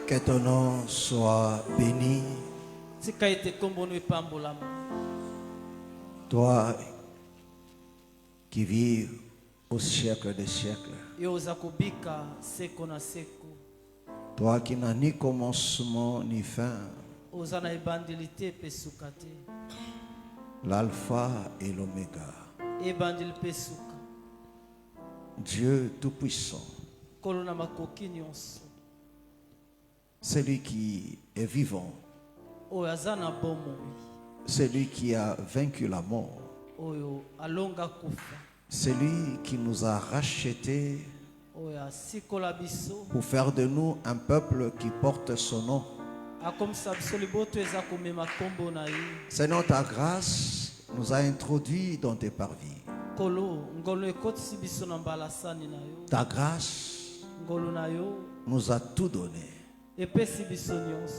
Que ton nom soit béni. Toi qui vis au siècle des siècles. Toi qui n'as ni commencement ni fin. L'alpha et l'oméga. Dieu tout-puissant. Celui qui est vivant. Celui qui a vaincu la mort. Celui qui nous a rachetés pour faire de nous un peuple qui porte son nom. Seigneur, ta grâce nous a introduits dans tes parvis. Ta grâce nous a tout donné.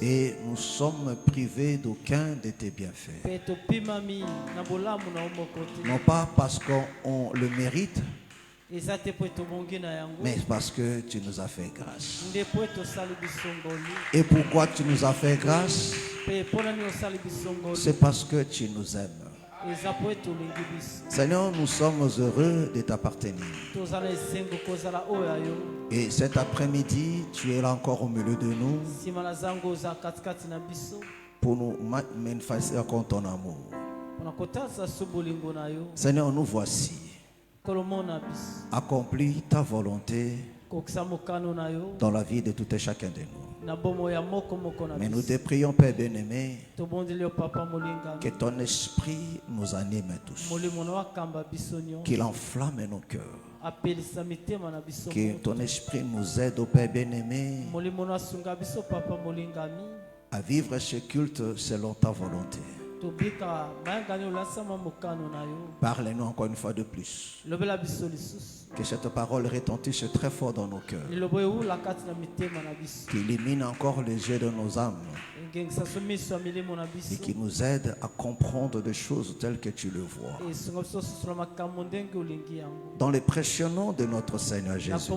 Et nous sommes privés d'aucun de tes bienfaits. Non pas parce qu'on le mérite, mais parce que tu nous as fait grâce. Et pourquoi tu nous as fait grâce? C'est parce que tu nous aimes. Seigneur, nous sommes heureux de t'appartenir. Et cet après-midi, tu es là encore au milieu de nous pour nous manifester encore ton amour. Seigneur, nous voici. Accomplis ta volonté dans la vie de tout et chacun de nous. Mais nous te prions, Père bien-aimé, que ton esprit nous anime tous, qu'il enflamme nos cœurs, que ton esprit nous aide, au Père bien-aimé, à vivre ce culte selon ta volonté. Parlez-nous encore une fois de plus. Que cette parole retentisse très fort dans nos cœurs. Qu'il illumine encore les yeux de nos âmes. Et qui nous aide à comprendre des choses telles que tu le vois. Dans les précieux noms de notre Seigneur Jésus,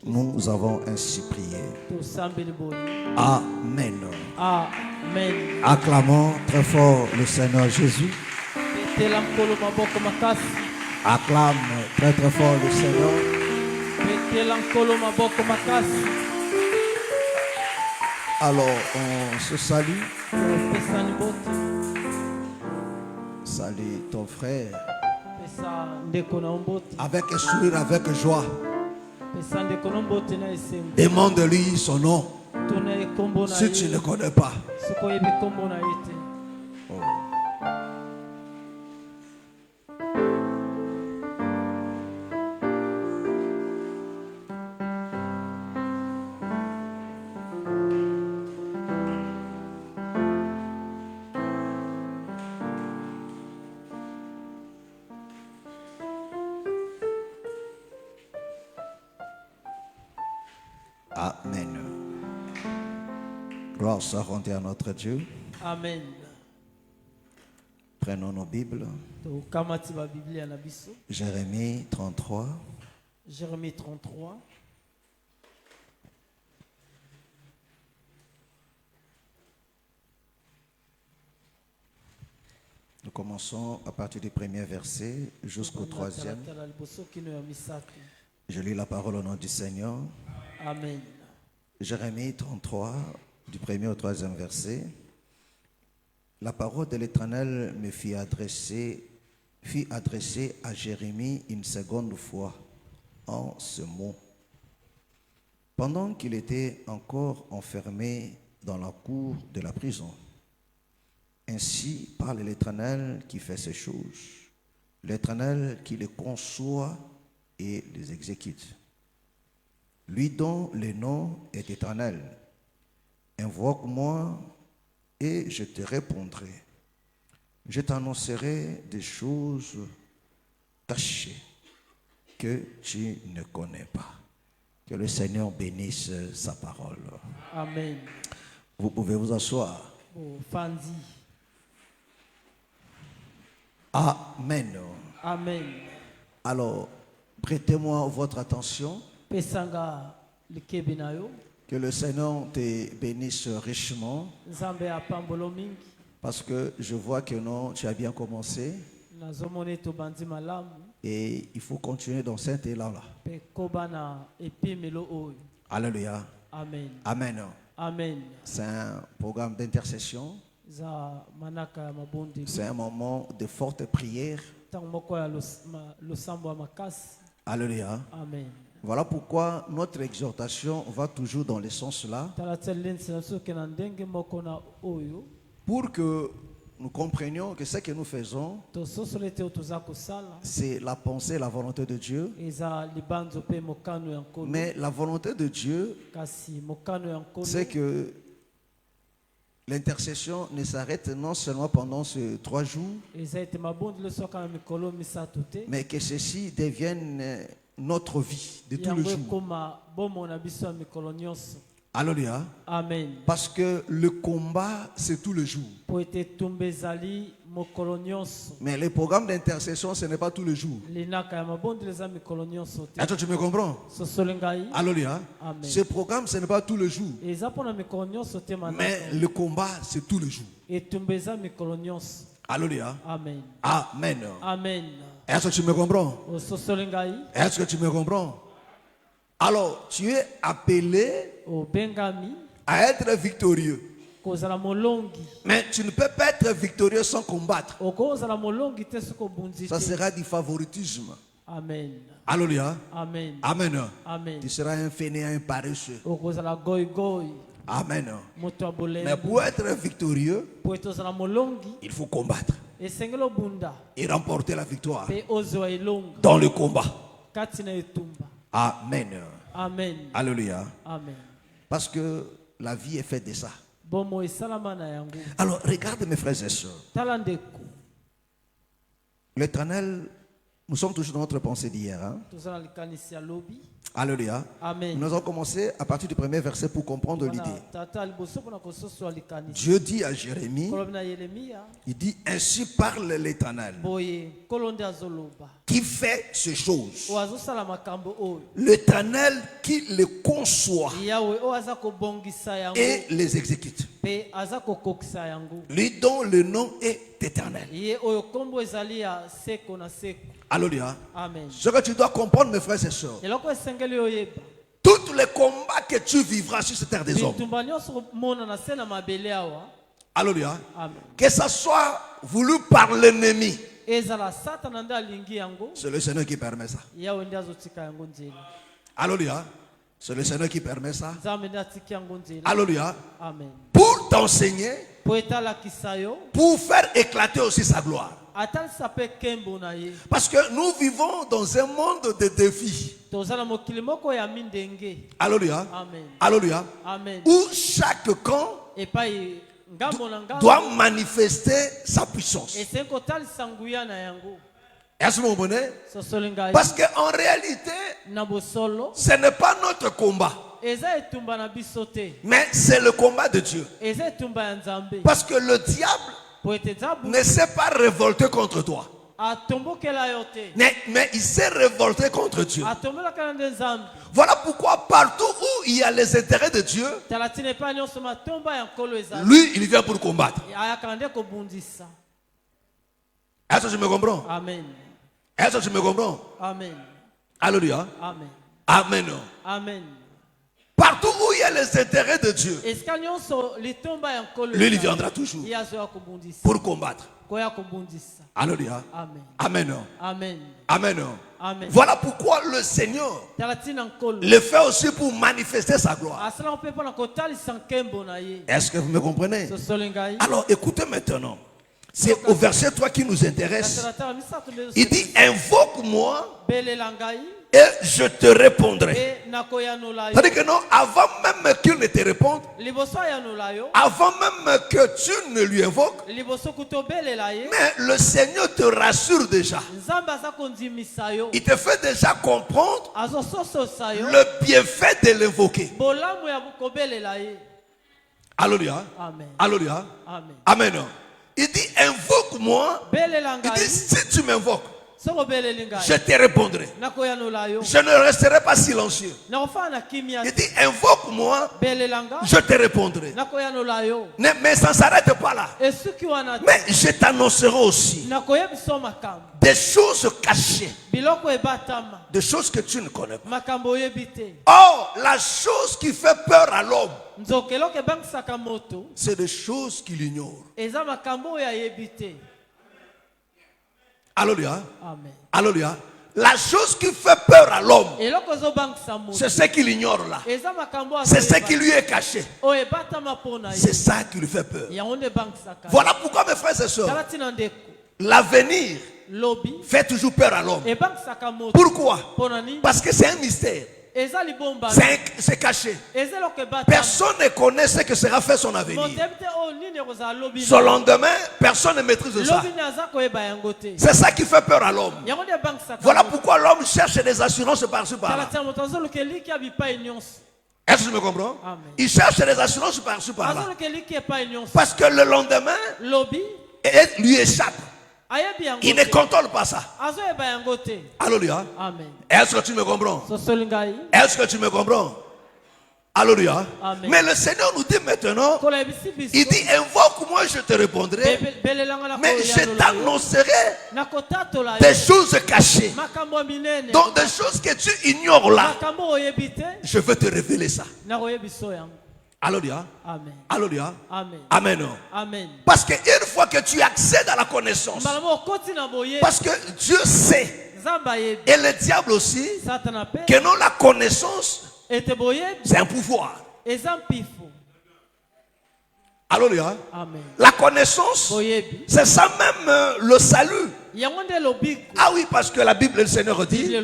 nous avons ainsi prié. Amen. Amen. Acclamons très fort le Seigneur Jésus. Acclame très très fort le Seigneur. Alors on se salue. Salut ton frère. Avec sourire, avec joie. Demande-lui son nom. Si tu ne le connais pas. Oh. Amen. Gloire soit rendue à notre Dieu. Amen. Prenons nos Bibles. Jérémie 33. Jérémie 33. Nous commençons à partir du premier verset jusqu'au troisième. Je lis la parole au nom du Seigneur. Amen. Jérémie 33, du premier au troisième verset. La parole de l'Éternel me fit adresser à Jérémie une seconde fois en ce mot. Pendant qu'il était encore enfermé dans la cour de la prison. Ainsi parle l'Éternel qui fait ces choses, l'Éternel qui les conçoit et les exécute. Lui dont le nom est éternel, invoque-moi et je te répondrai. Je t'annoncerai des choses cachées que tu ne connais pas. Que le Seigneur bénisse sa parole. Amen. Vous pouvez vous asseoir. Amen. Amen. Alors, prêtez-moi votre attention. Que Que le Seigneur te bénisse richement Nzambe apambolo mingi. parce que je vois que non, tu as bien commencé Nazomone tobandi malamu. et il faut continuer dans cet élan-là. Pe kobana epimelo oyo. Alléluia. Amen. Amen. Amen. C'est un programme d'intercession. Za manaka ya mabondi. C'est un moment de forte prière. Tango moko ya losambo ya makasi. Alléluia. Amen. Voilà pourquoi notre exhortation va toujours dans le sens-là Talatelen senso kena ndenge moko na oyo. pour que nous comprenions que ce que nous faisons, Tososole te otoza kosala. c'est la pensée, la volonté de Dieu. Eza libanzo pe mokano ya nkolo. Mais la volonté de Dieu, Kasi mokano ya nkolo. c'est que l'intercession ne s'arrête non seulement pendant ces 3 jours, Eza ete mabondi leso kana mikolo misato te. mais que ceci devienne notre vie de tous les Yango jours. ekoma bomo na biso ya mikolo nyonso. Alléluia. Amen. Parce que le combat, c'est tous les jours. Po ete tumba ezali mokolo nyonso. Mais le programme d'intercession, ce n'est pas tous les jours. Linaka ya mabondi leza mikolo nyonso te. Est-ce que tu me comprends? Sosole ngai. Alléluia. Amen. Ce programme, ce n'est pas tous les jours. Eza pona mikolo nyonso te Mais manaka. le combat, c'est tous les jours. Etumba eza mikolo nyonso. Alléluia. Amen. Amen. Amen. Est-ce que tu me comprends? Ososole ngai. Est-ce que tu me comprends? Alors, tu es appelé Obengami. à être victorieux. Kozala molongi. Mais tu ne peux pas être victorieux sans combattre. Okozala molongi te soko bunzi Ça te. sera du favoritisme. Amen. Alléluia. Amen. Amen. Amen. Tu seras un fainéant, un paresseux. Okozala goy goy. Amen. Moto abole. Mais pour être victorieux, Po etozala molongi. il faut combattre Esengelo bunda. et remporter la victoire Pe ozwa elonga. dans le combat. Kati na etumba. Amen. Amen. Alléluia. Amen. Parce que la vie est faite de ça. Bomo esalama na yango. Alors, regarde mes frères et sœurs. Tala ndeko. L'Éternel, nous sommes toujours dans notre pensée d'hier. Hein? Tozala likanisi ya lobi. Alléluia. Amen. Nous allons commencer à partir du premier verset pour comprendre Wana l'idée. tata liboso pona kososo likanisi. Dieu dit à Jérémie, Kolobi na Yeremia. il dit, ainsi parle l'Éternel, Boye kolonde azoloba. qui fait ces choses. Oazosala makambo oyo. L'Éternel qui les conçoit Yawe o aza kobongisa yango. et les exécute. Pe aza kokokisa yango. Lui dont le nom est éternel. Ye oyo kombo ezali ya seko na seko. Alléluia. Amen. Ce que tu dois comprendre, mes frères et sœurs, Eloko esengeli oyeba. tous les combats que tu vivras sur cette terre des hommes, Bitumba nyonso mona na se na mabele awa. alléluia, Amen. que ça soit voulu par l'ennemi, Ezala satana nde alingi yango. c'est le Seigneur qui permet ça. Yawe nde azotika yango nzela. Alléluia. C'est le Seigneur qui permet ça. Nzambe nde atiki yango nzela. Alléluia. Amen. Pour t'enseigner, Po etalakisa yo. pour faire éclater aussi sa gloire. Atalisa pe kembo na ye. Parce que nous vivons dans un monde de défis. Tozala mokili moko ya mindenge. Alléluia. Amen. Alléluia. Amen. Où chaque camp Epai ngambo na ngambo. doit manifester sa puissance. Esengi kotalisa nguya na yango. Est-ce que vous comprenez? Sosoli ngai. Parce qu'en réalité, Na bosolo. ce n'est pas notre combat, Eza etumba na biso te. mais c'est le combat de Dieu. Eza etumba ya Nzambe. Parce que le diable Po ete nzabu. ne s'est pas révolté contre toi, Atombokela yo te. mais il s'est révolté contre Dieu. Atombelaka na nde Nzambe. Voilà pourquoi partout où il y a les intérêts de Dieu, Tala tina epai nyonso matomba ya nkolo ezali. lui, il vient pour combattre. Ayaka nde kobundisa. Est-ce que tu me comprends? Amen. Est-ce que tu me comprends? Amen. Alléluia. Amen. Amen. Amen. Partout où il y a les intérêts de Dieu, Esika nyonso litomba ya nkolo. lui, il viendra toujours Ye azoya kobundisa. pour combattre. Koya kobundisa. Alléluia. Amen. Amen. Amen. Amen. Amen. Voilà pourquoi le Seigneur Tala tina nkolo. le fait aussi pour manifester sa gloire. Asala mpe mpona kotalisa nkembo na ye. Est-ce que vous me comprenez? Sosoli ngai. Alors écoutez maintenant. C'est au verset 3 qui nous intéresse. Tala tala misato nde Il dit, invoque-moi belela ngai. et je te répondrai. E nakoyanola yo. C'est-à-dire que non, avant même qu'il ne te réponde, Liboso ayanola yo. avant même que tu ne lui invoques, Liboso kutobelela ye. mais le Seigneur te rassure déjà. Nzambe aza kondimisa yo. Il te fait déjà comprendre Azosososa yo. le bienfait de l'invoquer. Bolamu ya kobelela ye. Alléluia. Amen. Alléluia. Amen. Amen. Il dit, invoque-moi. Belela Il dit, ngai. si tu m'invoques, je te répondrai. Je ne resterai pas silencieux. Il dit, invoque-moi, je te répondrai. Mais ça ne s'arrête pas là. Mais je t'annoncerai aussi des choses cachées, des choses que tu ne connais pas. Or, la chose qui fait peur à l'homme, c'est des choses qu'il ignore. Alléluia. Alléluia. La chose qui fait peur à l'homme, c'est ce qu'il ignore là. C'est ce qui lui est caché. C'est ça qui lui fait peur. Voilà pourquoi, mes frères et sœurs, l'avenir fait toujours peur à l'homme. Pourquoi? Parce que c'est un mystère. C'est caché. Personne ne connaît ce que sera fait son avenir. Son lendemain, personne ne maîtrise ça. C'est ça qui fait peur à l'homme. Voilà pourquoi l'homme cherche des assurances par-ci par-là. Est-ce que tu me comprends? Il cherche des assurances par-ci par-là. Parce que le lendemain, lui échappe. Il ne contrôle pas ça. Alléluia. Est-ce que tu me comprends? Est-ce que tu me comprends? Alléluia. Mais le Seigneur nous dit maintenant, il dit, invoque-moi, je te répondrai, mais je t'annoncerai des choses cachées. Donc des choses que tu ignores là, je vais te révéler ça. Alléluia. Amen. Alléluia. Amen. Amen. Amen. Parce qu'une fois que tu accèdes à la connaissance, parce que Dieu sait, et le diable aussi, que non, la connaissance, c'est un pouvoir. Alléluia. La connaissance, c'est ça même le salut. Ah oui, parce que la Bible, le Seigneur dit,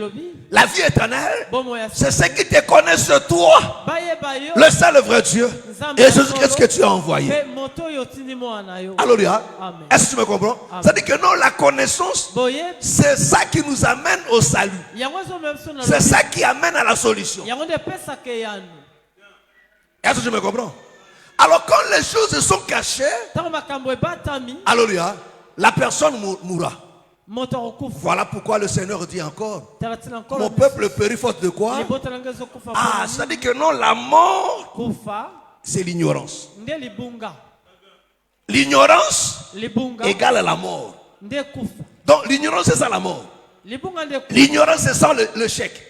la vie éternelle, c'est ce qui te connaissent toi, le seul et vrai Dieu, et Jésus-Christ que tu as envoyé. Alléluia. Est-ce que tu me comprends? Ça dit que non, la connaissance, c'est ça qui nous amène au salut. C'est ça qui amène à la solution. Est-ce que tu me comprends? Alors quand les choses sont cachées, alléluia, la personne mourra. Voilà pourquoi le Seigneur dit encore, mon peuple périt faute de quoi? Ah, ça dit que non, la mort, c'est l'ignorance. L'ignorance égale à la mort. Donc l'ignorance, c'est ça la mort. L'ignorance, c'est ça le chèque.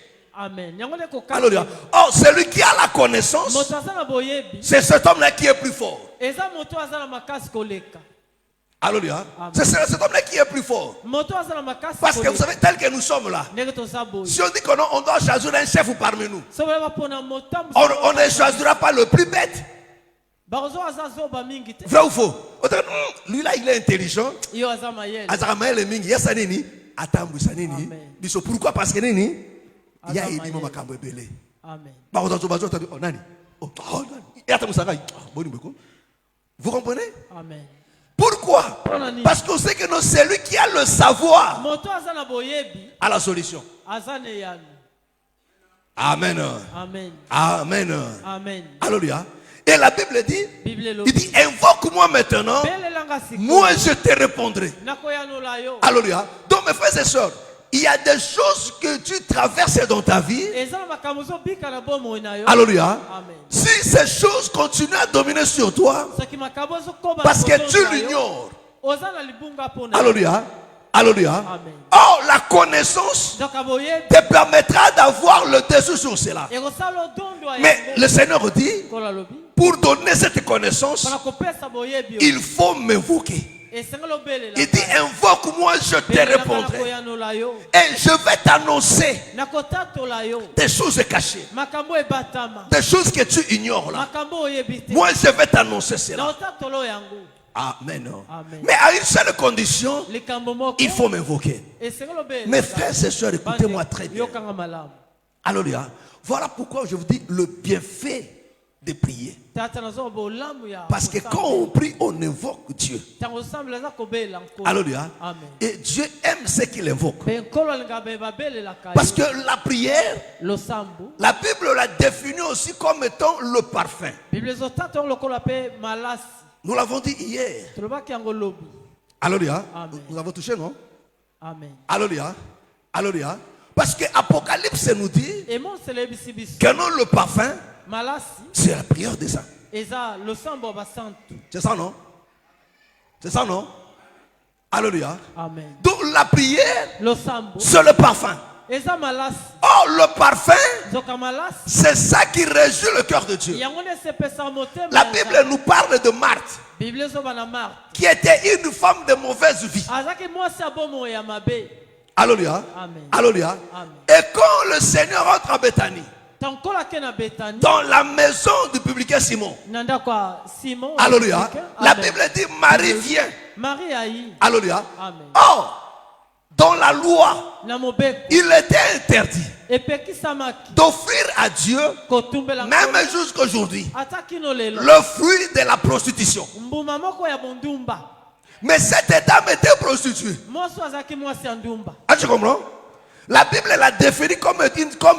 Alléluia. Or, celui qui a la connaissance, c'est cet homme-là qui est plus fort. Alléluia. C'est cet homme-là qui est plus fort. Parce que vous savez, tel que nous sommes là, si on dit qu'on doit choisir un chef parmi nous, on ne choisira pas le plus bête. Vrai ou faux? Lui là, il est intelligent. Pourquoi? Parce que il y a une makambo belé. Vous comprenez? Amen. Pourquoi? Parce qu'on sait que c'est lui qui a le savoir à la solution. Amen. Amen. Amen. Amen. Alléluia. Et la Bible dit, il dit, invoque-moi maintenant, moi je te répondrai. Alléluia. Donc mes frères et sœurs, il y a des choses que tu traverses dans ta vie. Alléluia. Si ces choses continuent à dominer sur toi, parce que tu l'ignores. Alléluia. Alléluia. Or, la connaissance te permettra d'avoir le dessus sur cela. Mais le Seigneur dit, pour donner cette connaissance, il faut m'invoquer. Il dit, invoque-moi, je te répondrai. Et je vais t'annoncer des choses cachées, des choses que tu ignores là. Moi, je vais t'annoncer cela. Amen. Mais à une seule condition, il faut m'invoquer. Mes frères et sœurs, écoutez-moi très bien. Alléluia. Voilà pourquoi je vous dis le bienfait de prier. Parce que quand on prie, on invoque Dieu. Alléluia. Et Dieu aime ce qu'il invoque. Parce que la prière, la Bible l'a définit aussi comme étant le parfum. Nous l'avons dit hier. Alléluia. Nous avons touché, non? Amen. Alléluia. Alléluia. Parce que Apocalypse nous dit Et mon célébisi biso. que non, le parfum, Malasi. c'est la prière des saints. Eza le sambo basantu. C'est ça, non? C'est ça, non? Alléluia. Amen. Donc la prière, Le sambo. c'est le parfum. Eza malasi. Oh, le parfum, Zoka malasi. c'est ça qui réjouit le cœur de Dieu. Yango ne se pesa motema. La Bible nous parle de Marthe, Bible zo bana Marthe. qui était une femme de mauvaise vie. Azaki mwasi abomo ya mabe. Alléluia. Amen. Alléluia. Amen. Et quand le Seigneur entre à Béthanie, Tankola ke na Bethanie. dans la maison du publicain Simon, Nanda kwa Simon. Alléluia, la Amen. Bible dit Marie vient. Marie ayi. Alléluia. Amen. Or, dans la loi, Na mobeko. il était interdit Epeki samaki. d'offrir à Dieu, Kotumbela. même jusqu'aujourd'hui, Ataki no lelo. le fruit de la prostitution. Mbuma moko ya bondumba. Mais cette dame était prostituée. Mwasi azaki mwasi ya ndumba. Ah, tu comprends? La Bible l'a définie comme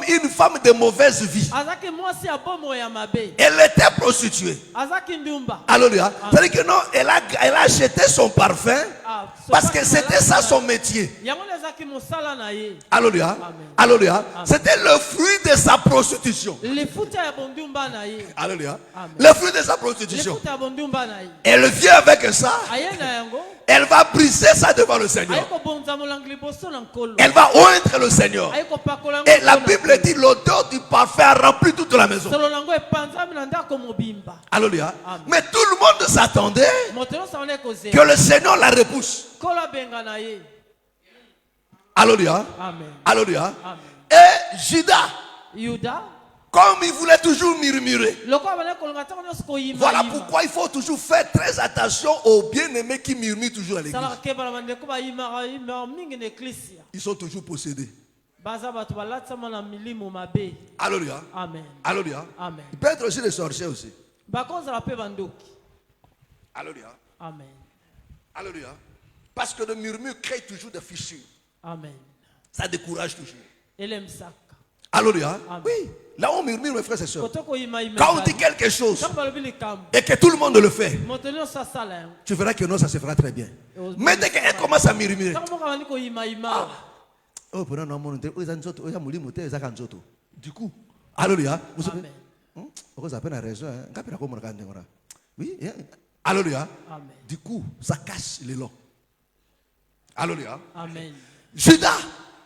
une femme de mauvaise vie. Azaki mwasi ya bomo ya mabe. Elle était prostituée. Azaki ndumba. Alléluia. C'est-à-dire que non, elle a acheté son parfum Ah, parce que c'était ça son métier. Yango ezaki mosala na ye. Alléluia. Amen. Alléluia. C'était le fruit de sa prostitution. Lifuta ya bondumba na ye. Alléluia. Amen. Le fruit de sa prostitution. Lifuta ya bondumba na ye. Elle vient avec ça. Aye na yango. Elle va briser ça devant le Seigneur. Aye kobonza molangi liboso na nkolo. Elle va oindre le Seigneur. Aye kopakola yango. Et la na Bible nkolo. dit l'odeur du parfum a rempli toute la maison. Solo nango epanzami na ndako mobimba. Alléluia. Amen. Mais tout le monde s'attendait Moto nyonso abandaki kozela. que le Seigneur la repousse. Nkolo abenga na ye. Alléluia. Amen. Alléluia. Amen. Et Judas, Yuda. comme il voulait toujours murmurer. Loko abandaki kolonga ntango nyonso koyima. Voilà yima. pourquoi il faut toujours faire très attention aux bien-aimés qui murmurent toujours à l'église. Salaka kebala bandeko bayimaka yima mingi na eklisia. Ils sont toujours possédés. Baza bato balatisama na milimo mabe. Alléluia. Amen. Alléluia. Amen. Il peut être aussi des sorciers aussi. Bakozala mpe bandoki. Alléluia. Amen. Alléluia. Parce que le murmure crée toujours des fissures. Amen. Ça décourage toujours. Elemsaka. Alléluia. Amen. Oui. Là on murmure, mes frères et sœurs. Koto koyima yima. Quand on dit quelque chose Tango balobi likambo. et que tout le monde le fait, Moto nyonso asala yango. tu verras que non, ça se fera très bien. Mais dès qu'elle commence à murmurer, Tango moko abandi koyima yima. oh, pendant un moment, du coup, alléluia. Vous savez, Amen. vous avez raison. Oui, alléluia. Amen. Du coup, ça casse l'élan. Alléluia. Amen. Judas,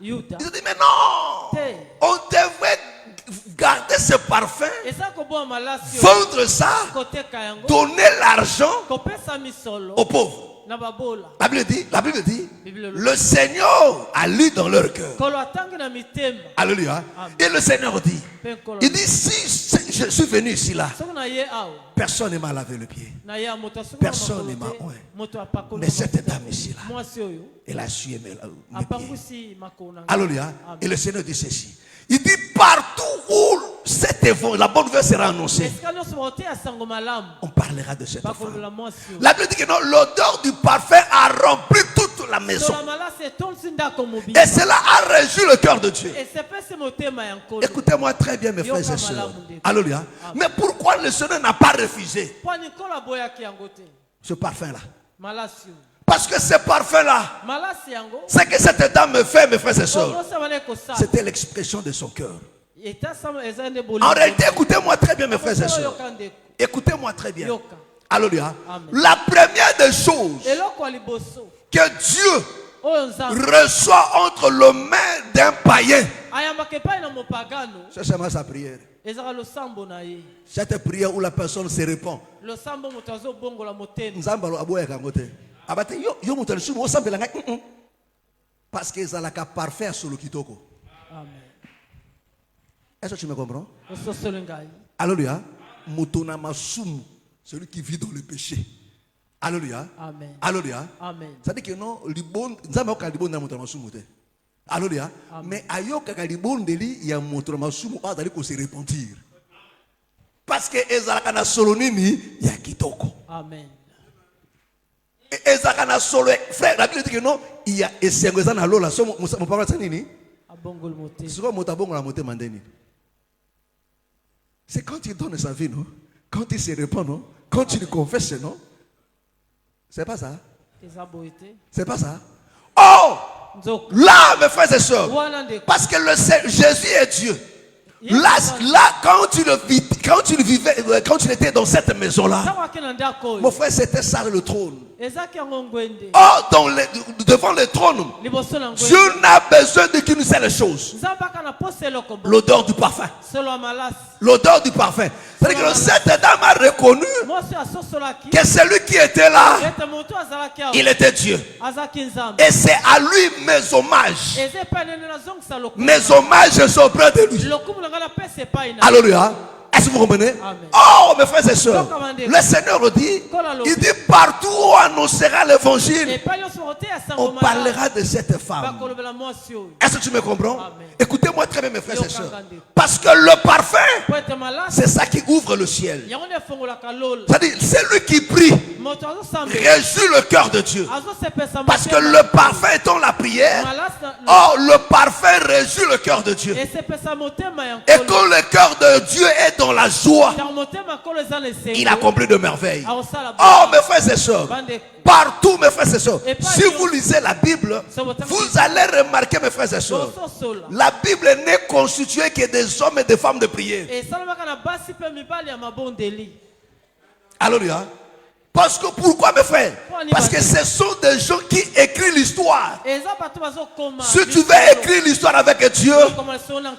Yuda. il dit, mais non, Te. on devrait garder ce parfum, Eza koboa malasi. vendre ça, Koteka yango. donner l'argent Kopesa misolo. aux pauvres. Na babola. La Bible dit, Bible le Seigneur a lu dans leur cœur. Kolo atangi na mitema. Alléluia. Amen. Et le Seigneur dit, Pe kolo. il dit, si je suis venu ici là, Soki na ye awa. personne ne m'a lavé le pied. Na ye moto asuki Personne ne makolo m'a te. oint. Moto apakolo. Mais cette dame ici là, Mwasi oyo. elle a sué mes pieds. Apangusi makolo na. Alléluia. Amen. Et le Seigneur dit ceci. Il dit partout où la bonne nouvelle sera annoncée, Esika nyonso bakoteya sango malamu. on parlera de cette Bakolola femme. mwasi oyo. La Bible dit que non, l'odeur du parfum a rempli toute la maison. Sola malasi etondisi ndako mobimba. Et cela a réjoui le cœur de Dieu. Esepesi motema ya nkolo. Écoutez-moi très bien, mes frères et sœurs. Alléluia. Mais pourquoi le Seigneur n'a pas refusé Pwani nkolo aboyaki yango te. ce parfum-là? Malasi oyo. Parce que ce parfum-là, Malasi yango. ce que cette dame me fait, mes frères et sœurs, Okosa bana kosala. c'était l'expression de son cœur. Etasama eza nde bolingo. En réalité, écoutez-moi très bien, mes frères et sœurs. Yoka ndeko. Écoutez-moi très bien. Yoka. Alléluia. Amen. La première des choses Eloko ya liboso. que Dieu Oyo nzambe. reçoit entre les mains d'un païen, Ayambaka epai na mopagano. c'est seulement sa prière. Ezaka losambo na ye. Cette prière où la personne se répond. Losambo moto azobongola motema. Nzamba aboyaka yango te. Abate yo moto lisumu osambela ngai. Parce que ezalaka parfait solo kitoko. Amen. Est-ce que tu me comprends? Ososolo ngai. Alléluia. Motona masumu, celui qui vit dans le péché. Alléluia. Amen. Alléluia. Amen. C'est-à-dire que non, nzamba oka libon na motona masumu te. Alléluia. Amen. Mais ayoka libondeli ya motona masumu azali ko se repentir. Parce que ezalaka na solo nini ya kitoko. Amen. Ezalaka na solo frère, la Bible dit que non, il y a esengo eza na lola so mo parole ça nini? Abongolo motema. C'est quoi motabongo la motema ndeni? C'est quand il donne sa vie, non? Quand il se répand, non? Quand il confesse, non? C'est pas ça? Eza boyete. C'est pas ça? Oh! Là, mes frères et sœurs, parce que Jésus est Dieu. Là, quand tu étais dans cette maison-là, mon frère, c'était ça le trône. Oh, devant le trône, Dieu n'a besoin de qu'une seule chose: l'odeur du parfum. L'odeur du parfum. C'est-à-dire que cette dame a reconnu que celui qui était là, il était Dieu. Et c'est à lui mes hommages. Mes hommages sont auprès de lui. Alléluia. Est-ce que vous comprenez? Oh, mes frères et sœurs, le Seigneur dit, il dit partout où on annoncera l'évangile, on parlera de cette femme. Est-ce que tu me comprends? Écoutez-moi très bien, mes frères et sœurs. Parce que le parfum, c'est ça qui ouvre le ciel. C'est-à-dire, celui qui prie réjouit le cœur de Dieu. Parce que le parfum étant la prière, oh, le parfum réjouit le cœur de Dieu. Et quand le cœur de Dieu est dans la joie, il accomplit de merveilles. Oh, mes frères et sœurs, partout, mes frères et sœurs, si vous lisez la Bible, vous allez remarquer, mes frères et sœurs, la Bible n'est constituée que des hommes et des femmes de prière. Alléluia. Parce que pourquoi, mes frères? Parce que ce sont des gens qui écrivent l'histoire. Si tu veux écrire l'histoire avec Dieu,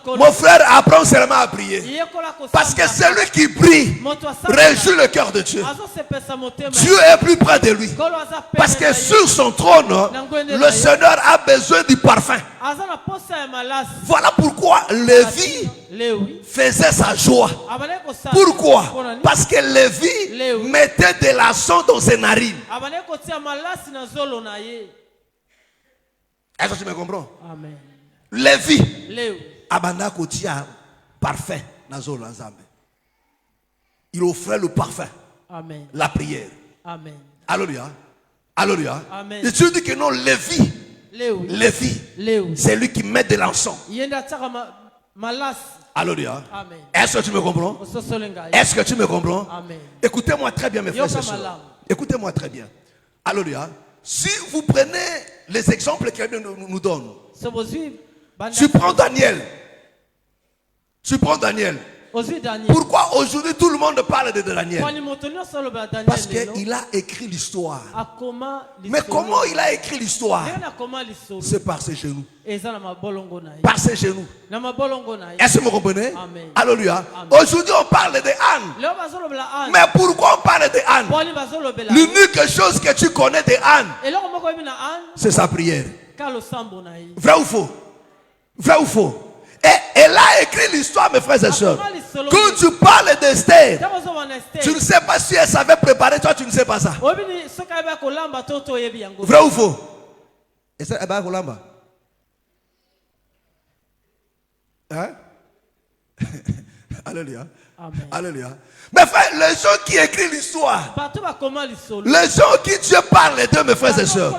mon frère, apprends seulement à prier. Parce que celui qui prie réjouit le cœur de Dieu. Dieu est plus près de lui. Parce que sur son trône, le Seigneur a besoin du parfum. Voilà pourquoi Lévi faisait sa joie. Pourquoi? Parce que Lévi mettait de la sang dans ses narines. Est-ce que tu me comprends? Amen. Lévi abanda kotia parfum nazo lanzambe. Il offrait le parfum. Amen. La prière. Amen. Alléluia. Alléluia. Amen. Et tu dis que non, Lévi, c'est lui qui met de l'encens. Alléluia. Amen. Est-ce que tu me comprends? Est-ce que tu me comprends? Amen. Écoutez-moi très bien, mes frères et sœurs. Écoutez-moi très bien. Alléluia. Si vous prenez les exemples que Dieu nous donne, tu prends Daniel. Tu prends Daniel. Pourquoi aujourd'hui tout le monde parle de Daniel? Parce qu'il a écrit l'histoire. Mais comment il a écrit l'histoire? C'est par ses genoux. Par ses genoux. Est-ce que vous comprenez? Amen. Alléluia. Aujourd'hui on parle de Anne. Mais pourquoi on parle de Anne? L'unique chose que tu connais de Anne, c'est sa prière. Vrai ou faux? Vrai ou faux? Et elle a écrit l'histoire, mes frères et sœurs. Quand tu parles d'Esther, tu ne sais pas si elle savait préparer, toi tu ne sais pas ça. Vrai ou faux? Esther, elle va Kolamba. Hein? Alléluia. Amen. Alléluia. Mes frères, les gens qui écrivent l'histoire, les gens qui Dieu parle d'eux, mes frères et sœurs,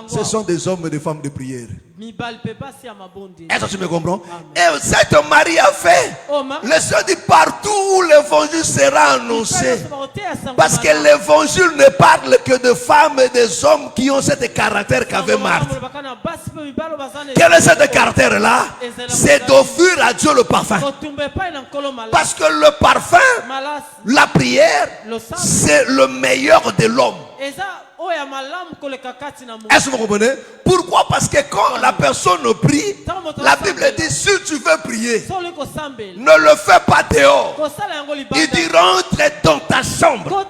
ce sont des hommes et des femmes de prière. Est-ce que tu me comprends? Et cette Marie a fait, le Seigneur dit partout où l'évangile sera annoncé. Parce que l'évangile ne parle que de femmes et des hommes qui ont ce caractère qu'avait Marthe. Quel est ce caractère-là? C'est d'offrir à Dieu le parfum. Parce que le parfum, la prière, c'est le meilleur de l'homme. Est-ce que vous comprenez? Pourquoi? Parce que quand la personne prie, la Bible dit si tu veux prier, ne le fais pas dehors. Il dit rentre dans ta chambre.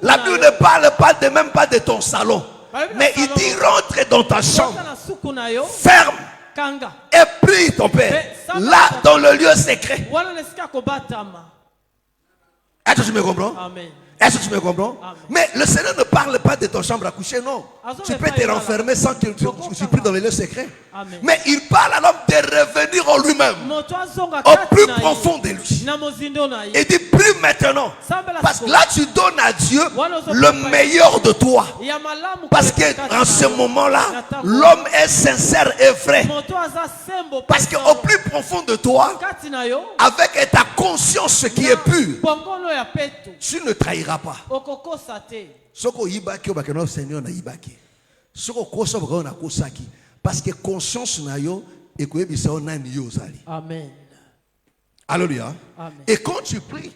La Bible ne parle pas de, même pas de ton salon, mais il dit rentre dans ta chambre, ferme et prie ton Père là dans le lieu secret. Est-ce que tu me comprends? Amen. Est-ce que tu me comprends? Amen. Mais le Seigneur ne parle pas de ton chambre à coucher, non. Tu peux te renfermer sans que tu pries dans les lieux secrets. Amen. Mais il parle à l'homme de revenir en lui-même, au plus profond de lui. Il dit prie maintenant. Parce que là tu donnes à Dieu le meilleur de toi. Parce qu'en ce moment-là, l'homme est sincère et vrai. Parce qu'au plus profond de toi, avec ta conscience qui est pure, tu ne trahiras pas. Soko yibaki obakeno Seigneur na yibaki. Soko kosa obakeno na kosaki. Parce que conscience na yo et que bisa nani yo zali. Amen. Alléluia. Amen. Et quand tu pries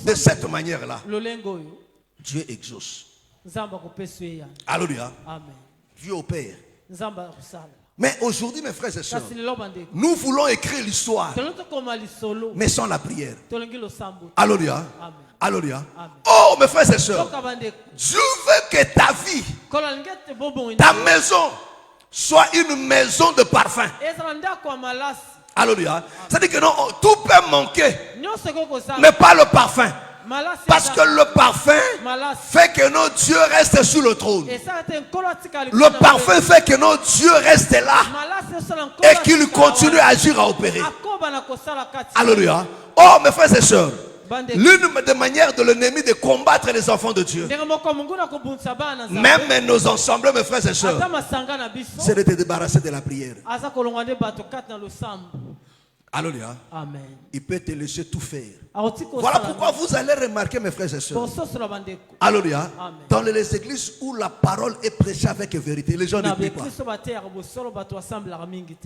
de cette manière-là, Dieu exauce. Alléluia. Amen. Dieu opère. Mais aujourd'hui, mes frères et sœurs, Nous nous voulons écrire l'histoire, mais sans la prière. Alléluia. Amen. Alléluia. Amen. Oh, mes frères et sœurs, Dieu veut que ta vie, ta maison, soit une maison de parfum. Alléluia. C'est-à-dire que non, tout peut manquer, mais pas le parfum. Parce que le parfum fait que notre Dieu reste sur le trône. Le parfum fait que notre Dieu reste là et qu'il continue à agir, à opérer. Alléluia. Oh, mes frères et sœurs, l'une des manières de l'ennemi de combattre les enfants de Dieu, même nos ensembles, mes frères et sœurs, c'est de te débarrasser de la prière. Alléluia. Amen. Il peut te laisser tout faire. Voilà pourquoi vous allez remarquer, mes frères et sœurs. Alléluia. Dans les églises où la parole est prêchée avec vérité, les gens ne prient pas.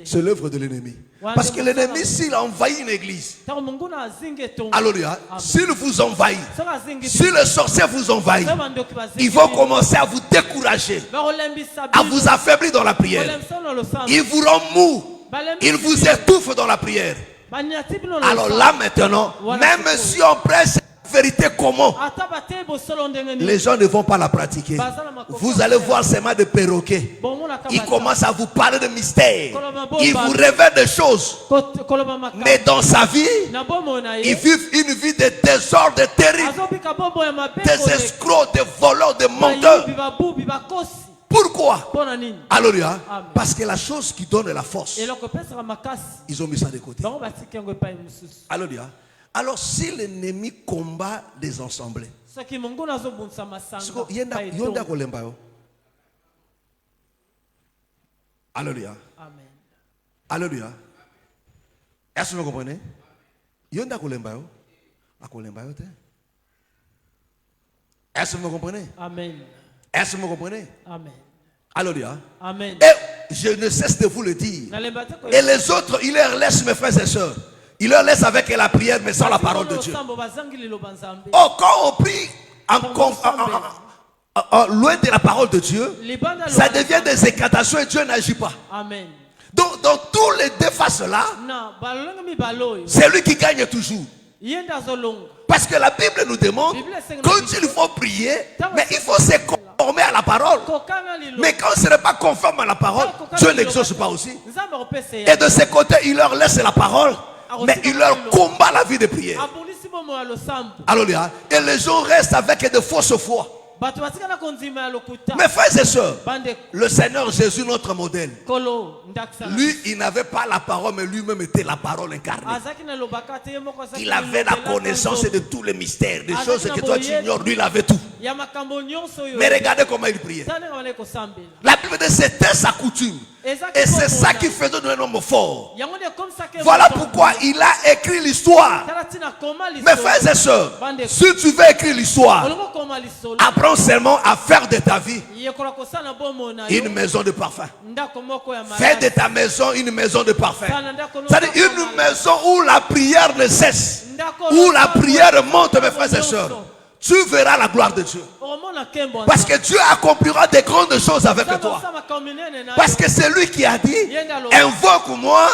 C'est l'œuvre de l'ennemi. Parce que l'ennemi, s'il envahit une église, alléluia, s'il vous envahit, si le sorcier vous envahit, ils vont commencer à vous décourager, à vous affaiblir dans la prière. Il vous rend mou. Il vous étouffe dans la prière. Alors là maintenant, même si on prêche la vérité comment, les gens ne vont pas la pratiquer. Vous allez voir ces mains de perroquets. Ils commencent à vous parler de mystères. Ils vous révèlent des choses. Mais dans sa vie, ils vivent une vie de désordre terrible. Des escrocs, des voleurs, des menteurs. Pourquoi? Alléluia. Parce que la chose qui donne la force, ils ont mis ça de côté. Alléluia. Alors si l'ennemi combat les ensemblés, alléluia. Alléluia. Est-ce que vous comprenez? Est-ce que vous comprenez? Amen. Est-ce que vous comprenez? Amen. Alléluia. Amen. Et je ne cesse de vous le dire. Et les autres, ils leur laissent, mes frères et sœurs. Ils leur laissent avec la prière, mais sans la parole de Dieu. Oh, quand on prie loin de la parole de Dieu, ça devient des incantations et Dieu n'agit pas. Amen. Donc, dans tous les deux faces-là, c'est lui qui gagne toujours. Parce que la Bible nous demande, quand il faut prier, mais il faut se conformer à la parole. Mais quand ce n'est pas conforme à la parole, Dieu n'exauce pas aussi. Et de ce côté, il leur laisse la parole, mais il leur combat la vie de prière. Alléluia. Et les gens restent avec de fausses foi. Mes frères et sœurs, le Seigneur Jésus, notre modèle, lui, il n'avait pas la parole, mais lui-même était la parole incarnée. Il avait la connaissance de tous les mystères, des choses que toi tu ignores, lui il avait tout. Mais regardez comment il priait. La Bible dit c'était sa coutume. Et c'est ça qui faisait de un homme fort. Voilà pourquoi il a écrit l'histoire. Mes frères et sœurs, si tu veux écrire l'histoire, apprends seulement à faire de ta vie une maison de parfum. Fais de ta maison une maison de parfum. C'est-à-dire une maison où la prière ne cesse, où la prière monte, mes frères et sœurs. Tu verras la gloire de Dieu. Parce que Dieu accomplira des grandes choses avec toi. Parce que c'est lui qui a dit, invoque-moi,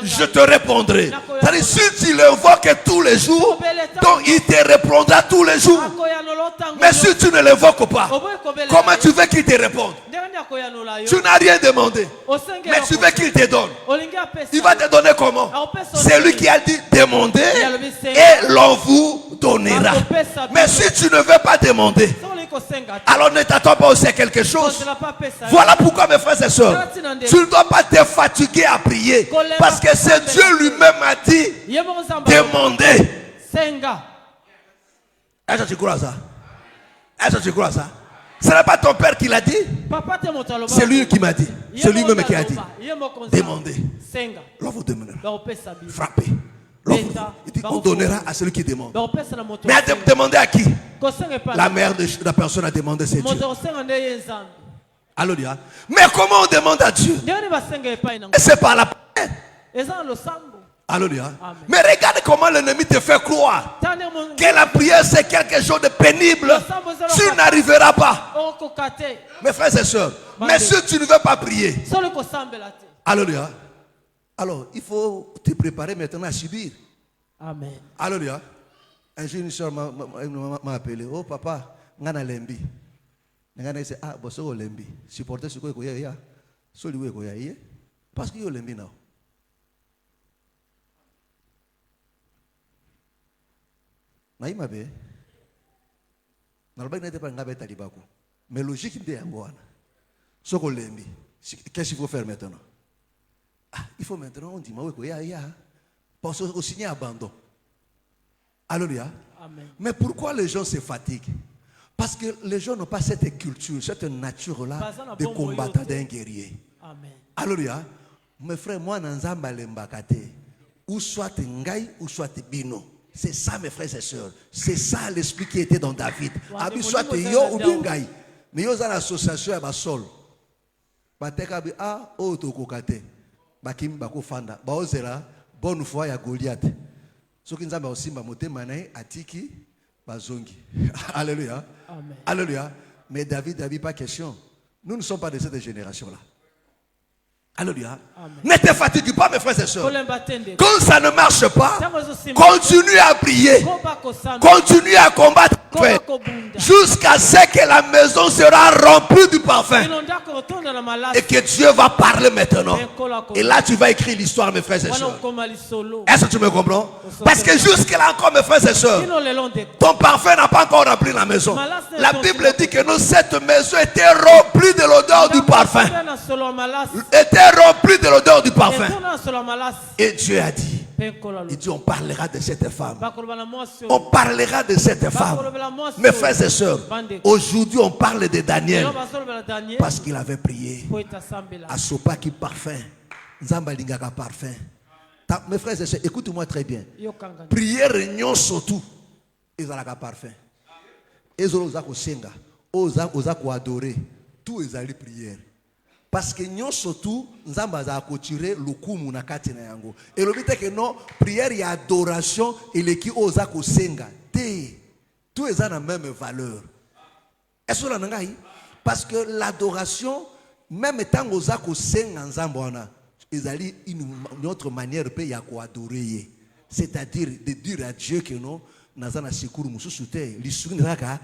je te répondrai. C'est-à-dire, si tu l'invoques tous les jours, donc il te répondra tous les jours. Mais si tu ne l'invoques pas, comment tu veux qu'il te réponde? Tu n'as rien demandé, mais tu veux qu'il te donne. Il va te donner comment? C'est lui qui a dit, demandez et l'on vous donnera. Mais si tu ne veux pas demander, alors ne t'attends pas aussi à quelque chose. Voilà pourquoi, mes frères et sœurs, tu ne dois pas te fatiguer à prier. Parce que c'est Dieu lui-même a dit, demandez. Est-ce que tu crois ça? Est-ce que tu crois ça? Ce n'est pas ton père qui l'a dit. C'est lui qui m'a dit. C'est lui-même qui a dit. Demandez. L'on vous donnera. Frappez. On donnera à celui qui demande. Mais à demander à qui? La mère de la personne a demandé, c'est Dieu. Alléluia. Mais comment on demande à Dieu? Et c'est par la prière. Alléluia. Mais regarde comment l'ennemi te fait croire que la prière c'est quelque chose de pénible. Tu n'arriveras pas. Mes frères et sœurs, mais si tu ne veux pas prier, alléluia, alors il faut te préparer maintenant à subir. Amen. Alléluia. Un jour une soeur m'a appelé. Oh papa, ngana lembi. Ngana dit ah bosso lembi. Supporter ce que il y a. Celui où il y a. Parce qu'il y a lembi now. Mais logique de qu'est-ce qu'il faut faire maintenant? Il faut maintenant on dit parce que signer abandon. Alléluia. Mais pourquoi les gens se fatiguent? Parce que les gens n'ont pas cette culture, cette nature-là de combattant d'un guerrier. Alléluia. Mes frères, moi, Nanzamba Lembakate, ou soit Ngai, ou soit Bino. C'est ça, mes frères et sœurs. C'est ça l'esprit qui était dans David. Abi soit yo ou bien Ngai. Mais yo dans l'association à Basol. Bateka bi a o to kokate. Bakim bako fanda. Ba ozela bonne foi ya Goliath. Soki nzamba osimba motema na atiki bazongi. Alléluia. Amen. Alléluia. Mais David n'avait pas question. Nous ne sommes pas de cette génération-là. Alléluia. Ne te fatigue pas, mes frères et sœurs. Quand ça ne marche pas, continue à prier. Continue à combattre. Jusqu'à ce que la maison sera remplie du parfum. Et que Dieu va parler maintenant. Et là, tu vas écrire l'histoire, mes frères et sœurs. Est-ce que tu me comprends? Parce que jusque-là encore, mes frères et sœurs, ton parfum n'a pas encore rempli la maison. La Bible dit que cette maison était remplie de l'odeur du parfum. Était rempli de l'odeur du parfum. Et Dieu a dit, on parlera de cette femme. On parlera de cette femme. Mes frères et sœurs, aujourd'hui on parle de Daniel parce qu'il avait prié. Asopa qui parfum. Nzamba lingaka parfum. Mes frères et sœurs, écoute-moi très bien. Prière réunion surtout. Ils ont la parfum. Ils ont la senga. Ils ont adorer. Tout ils ont prière. Parce que nous surtout, nous avons tiré le coup na kati na yango. Et le but est que non, prière et adoration et les qui osent senga. Tous ils ont la même valeur. Est-ce que vous avez? Parce que l'adoration, même tant aux senga nzambona, ils ont une autre manière de adorer. C'est-à-dire de dire à Dieu que non, nous avons un secours mususute, l'issunaka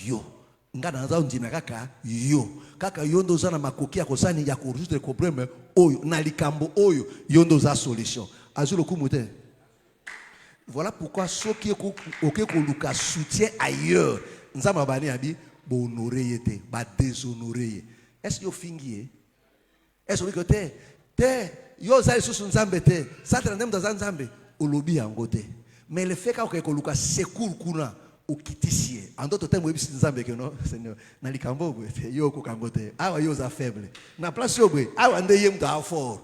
yo. Ngana nzao ndina kaka yo kaka yondo za na makoki ya kosani ya kurujuste problème oyo na likambo oyo yondo za solution azulu kumute. Voilà pourquoi ceux qui okoluka soutien ailleurs nzama bani abi bo honorer yete ba déshonorer. Est-ce que yo fingi? Est-ce que te yo za susu nzambe te satra ndem za nzambe olobi yango te. Mais le fait qu'okoluka secours kuna ukitisie en d'autres termes webisi nzambe que non Seigneur na likambo bwe yo ko kangote awa yo za faible na place yo bwe awa ndeye mtu a fort.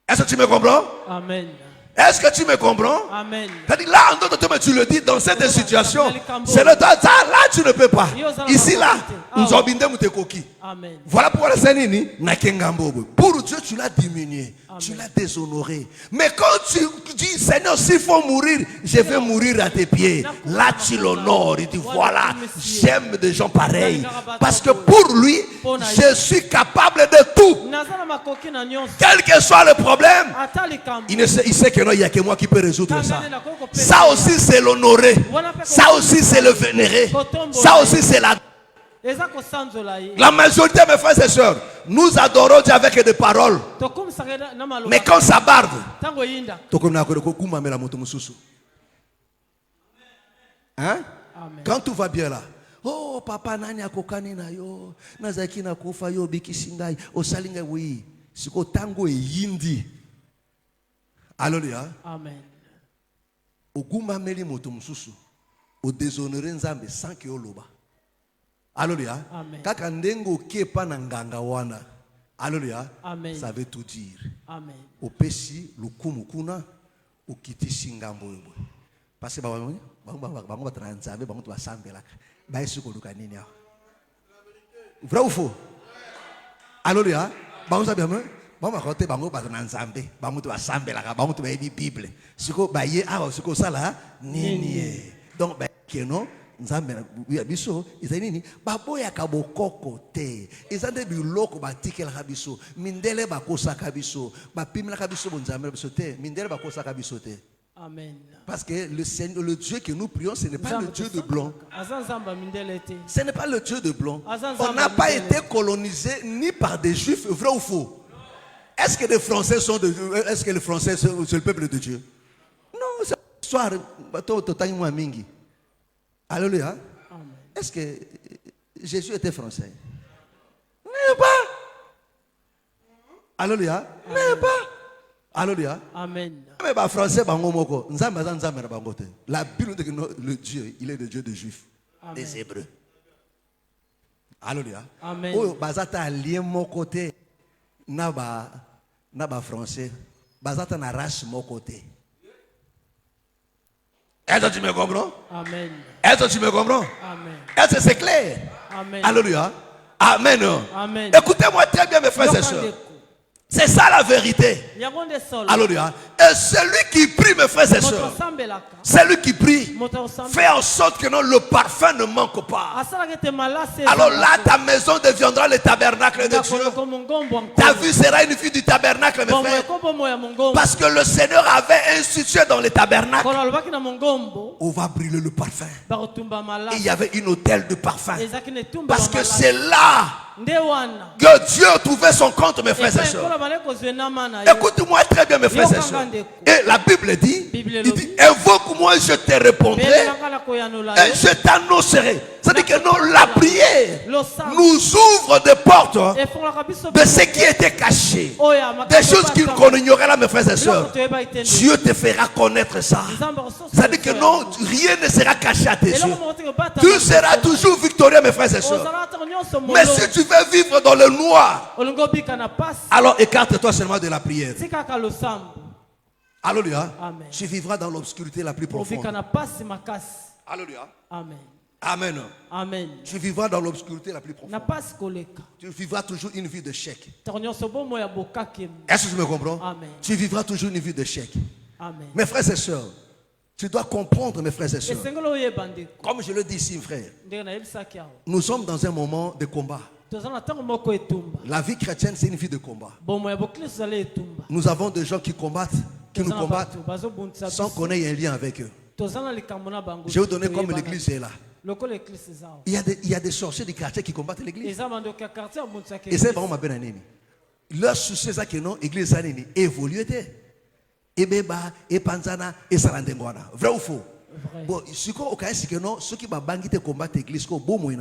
Est-ce que tu me comprends? Amen. Est-ce que tu me comprends? Amen. C'est-à-dire là en d'autres termes tu le dis dans cette situation c'est le temps là tu ne peux pas ici là nous obinde mutekoki. Amen. Voilà pourquoi le Seigneur na kengambo bwe pour Dieu tu l'as diminué. Amen. Tu l'as déshonoré. Mais quand tu dis Seigneur s'il faut mourir je vais mourir à tes pieds, là tu l'honores. Il dit voilà j'aime des gens pareils parce que pour lui je suis capable de tout. Quel que soit le problème il sait que non il n'y a que moi qui peux résoudre ça. Ça aussi c'est l'honorer. Ça aussi c'est le vénérer. Ça aussi c'est la majorité, mes frères et sœurs, nous adorons Dieu avec des paroles. Mais quand ça barde, hein? Quand tout va bien là, oh papa nani akokani na yo, nazaki na kufa yo bikisingai, osalinga oui, siko tango e yindi. Alléluia. Amen. Oguma meli moto mususu, o déshonorer nzambe sans que oloba. Alléluia. Kaka ndengo kepa na nganga wana. Alléluia. Ça veut tout dire. Amen. Opesi lukumu kuna ukitisi ngambo yebo. Parce que bango batranzabe bango basambelaka. Ba esuko luka nini ya. Vrai ou faux? Alléluia. Bango ça bien moi. Bango raconter bango pas dans nzambe. Bango tu vas sambe là, bango tu vas lire Bible. Siko baye siko ça là nini. Donc non nzambe ya biso izanini baboya kabokoko te. Izande biloko batikela kabiso. Mindele bakosa kabiso. Bapimela kabiso bonzambe biso te. Mindele bakosa kabiso te. Amen. Parce que le Seigneur, le Dieu que nous prions, ce n'est pas le Dieu de blanc. Ce n'est pas le Dieu de blanc. On n'a pas été colonisé ni par des Juifs, vrai ou faux. Est-ce que les Français sont est-ce que les Français sont le peuple de Dieu? Non, c'est l'histoire. Alléluia. Est-ce que Jésus était français? Non pas. Alléluia. Non pas. Alléluia. Amen. Mais les Français, la Bible dit que le Dieu, il est le Dieu des Juifs, des Hébreux. Alléluia. Amen. Oh, bazata allié mon côté, naba français, bazata na race mon côté. Est-ce que tu me comprends? Amen. Est-ce que tu me comprends? Amen. Est-ce que c'est clair? Amen. Alléluia. Amen. Amen. Écoutez-moi très bien, mes frères et sœurs. C'est ça la vérité. Alléluia. Et celui qui prie, mes frères et sœurs, celui qui prie, fait en sorte que non, le parfum ne manque pas. Alors là, ta maison deviendra le tabernacle de Dieu. Ta vie sera une vie du tabernacle, mes frères. Parce que le Seigneur avait institué dans le tabernacle où va brûler le parfum. Et il y avait une hôtel de parfum. Parce que c'est là que Dieu trouvait son compte, mes frères et sœurs. Écoute-moi très bien, mes frères et sœurs. Et la Bible dit, il dit, invoque-moi, je te répondrai et je t'annoncerai. C'est-à-dire que non, la prière nous ouvre des portes de ce qui était caché, des choses qu'on ignorait là, mes frères et sœurs. Dieu te fera connaître ça. C'est-à-dire que non, rien ne sera caché à tes yeux. Tu seras toujours victorieux, mes frères et sœurs. Mais si tu veux vivre dans le noir, alors écarte-toi seulement de la prière. Alléluia. Tu vivras dans l'obscurité la plus profonde. Alléluia. Amen. Amen. Amen. Tu vivras dans l'obscurité la plus profonde. Tu vivras toujours une vie de chèque. Est-ce que tu me comprends? Amen. Tu vivras toujours une vie de chèque. Amen. Mes frères et sœurs, tu dois comprendre, mes frères et sœurs. Comme je le dis ici, frère, nous sommes dans un moment de combat. La vie chrétienne, c'est une vie de combat. Nous avons des gens qui combattent, qui nous combattent, sans qu'on ait un lien avec eux. Je vais vous donner comme l'église est là. Il y a des sorciers du quartier qui combattent l'église. Et c'est vraiment ma bonne année. Leur souci, c'est que non, l'église a évolué. Et beba, et panzana, et sarandengwana. Vrai ou faux? Bon, ce qu'on a c'est que non, ceux qui ont combattre l'église, qui ont beau moyen,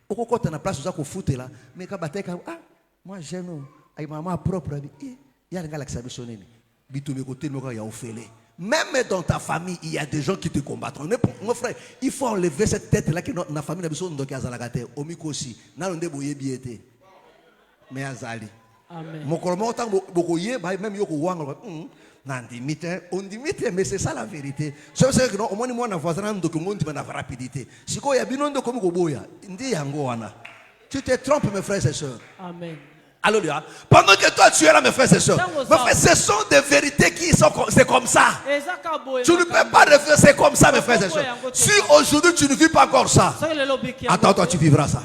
au quand on a place où foot là, mais quand ah, moi j'aime, avec maman propre, il y a un gars qui s'habille sonné. Bitumé côté, il y a offélé. Même dans ta famille, il y a des gens qui te combattent. Mon frère, il faut enlever cette tête-là que notre famille a besoin de faire. Au micro aussi. N'a pas de biété. Mais Azali. Amen. Mon colombo, même Yoko Wang, on dit, mais c'est ça la vérité. C'est vrai que au moins, on a voisin de la rapidité. Si il y a bien de comme Goboya, tu te trompes, mes frères et sœurs. Amen. Alléluia. Pendant que toi tu es là, mes frères et sœurs, ce sont des vérités qui sont c'est comme ça. Tu ne peux pas refaire, c'est comme ça, mes frères et sœurs. Si aujourd'hui tu ne vis pas encore ça, attends, toi tu vivras ça.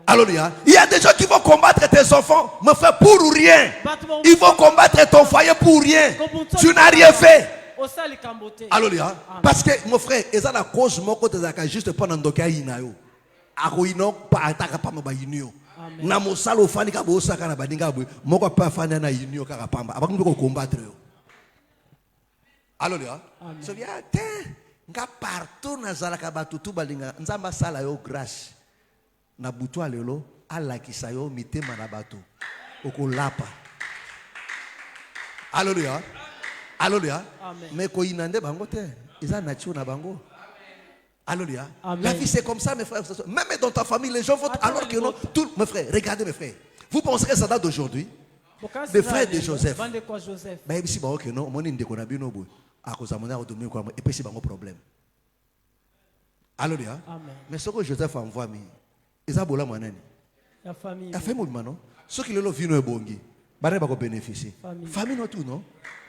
Alléluia. Il y a des gens qui vont combattre tes enfants, me faire pour rien. Ils vont combattre ton foyer pour rien. Tu n'as rien fait. Alléluia. Parce que mon frère, et ça la cause mon côté juste pendant que inayo. Aroino pas attaque pas ma bayinio. Na mosalo fani ka bosa kana badinga bwe moko pa fani na yinio kaka pamba abakundu ko combattre yo. Alléluia. So bien nga partout na zala ka batutu balinga nzamba sala yo grâce na butu alelo ala kisayo mitema na batu okolapa. Alléluia. Alléluia. Mais ko inande bango te eza nature na bango. Alléluia. La vie c'est comme ça, mes frères. Même dans ta famille, les gens votent alors que non. Tout, mes frères, regardez mes frères. Vous pensez que ça date d'aujourd'hui? Les frères de Joseph. Mais ici, bah ok non, mon inde qu'on a bien au bout. À cause de mon âme, et puis c'est pas mon problème. Alléluia. Mais ce que Joseph envoie, mais ils ont bola manani. La famille. La famille, non. Ce qui le vino bongi. Bare ba ko bénéficier. Famille non tout non.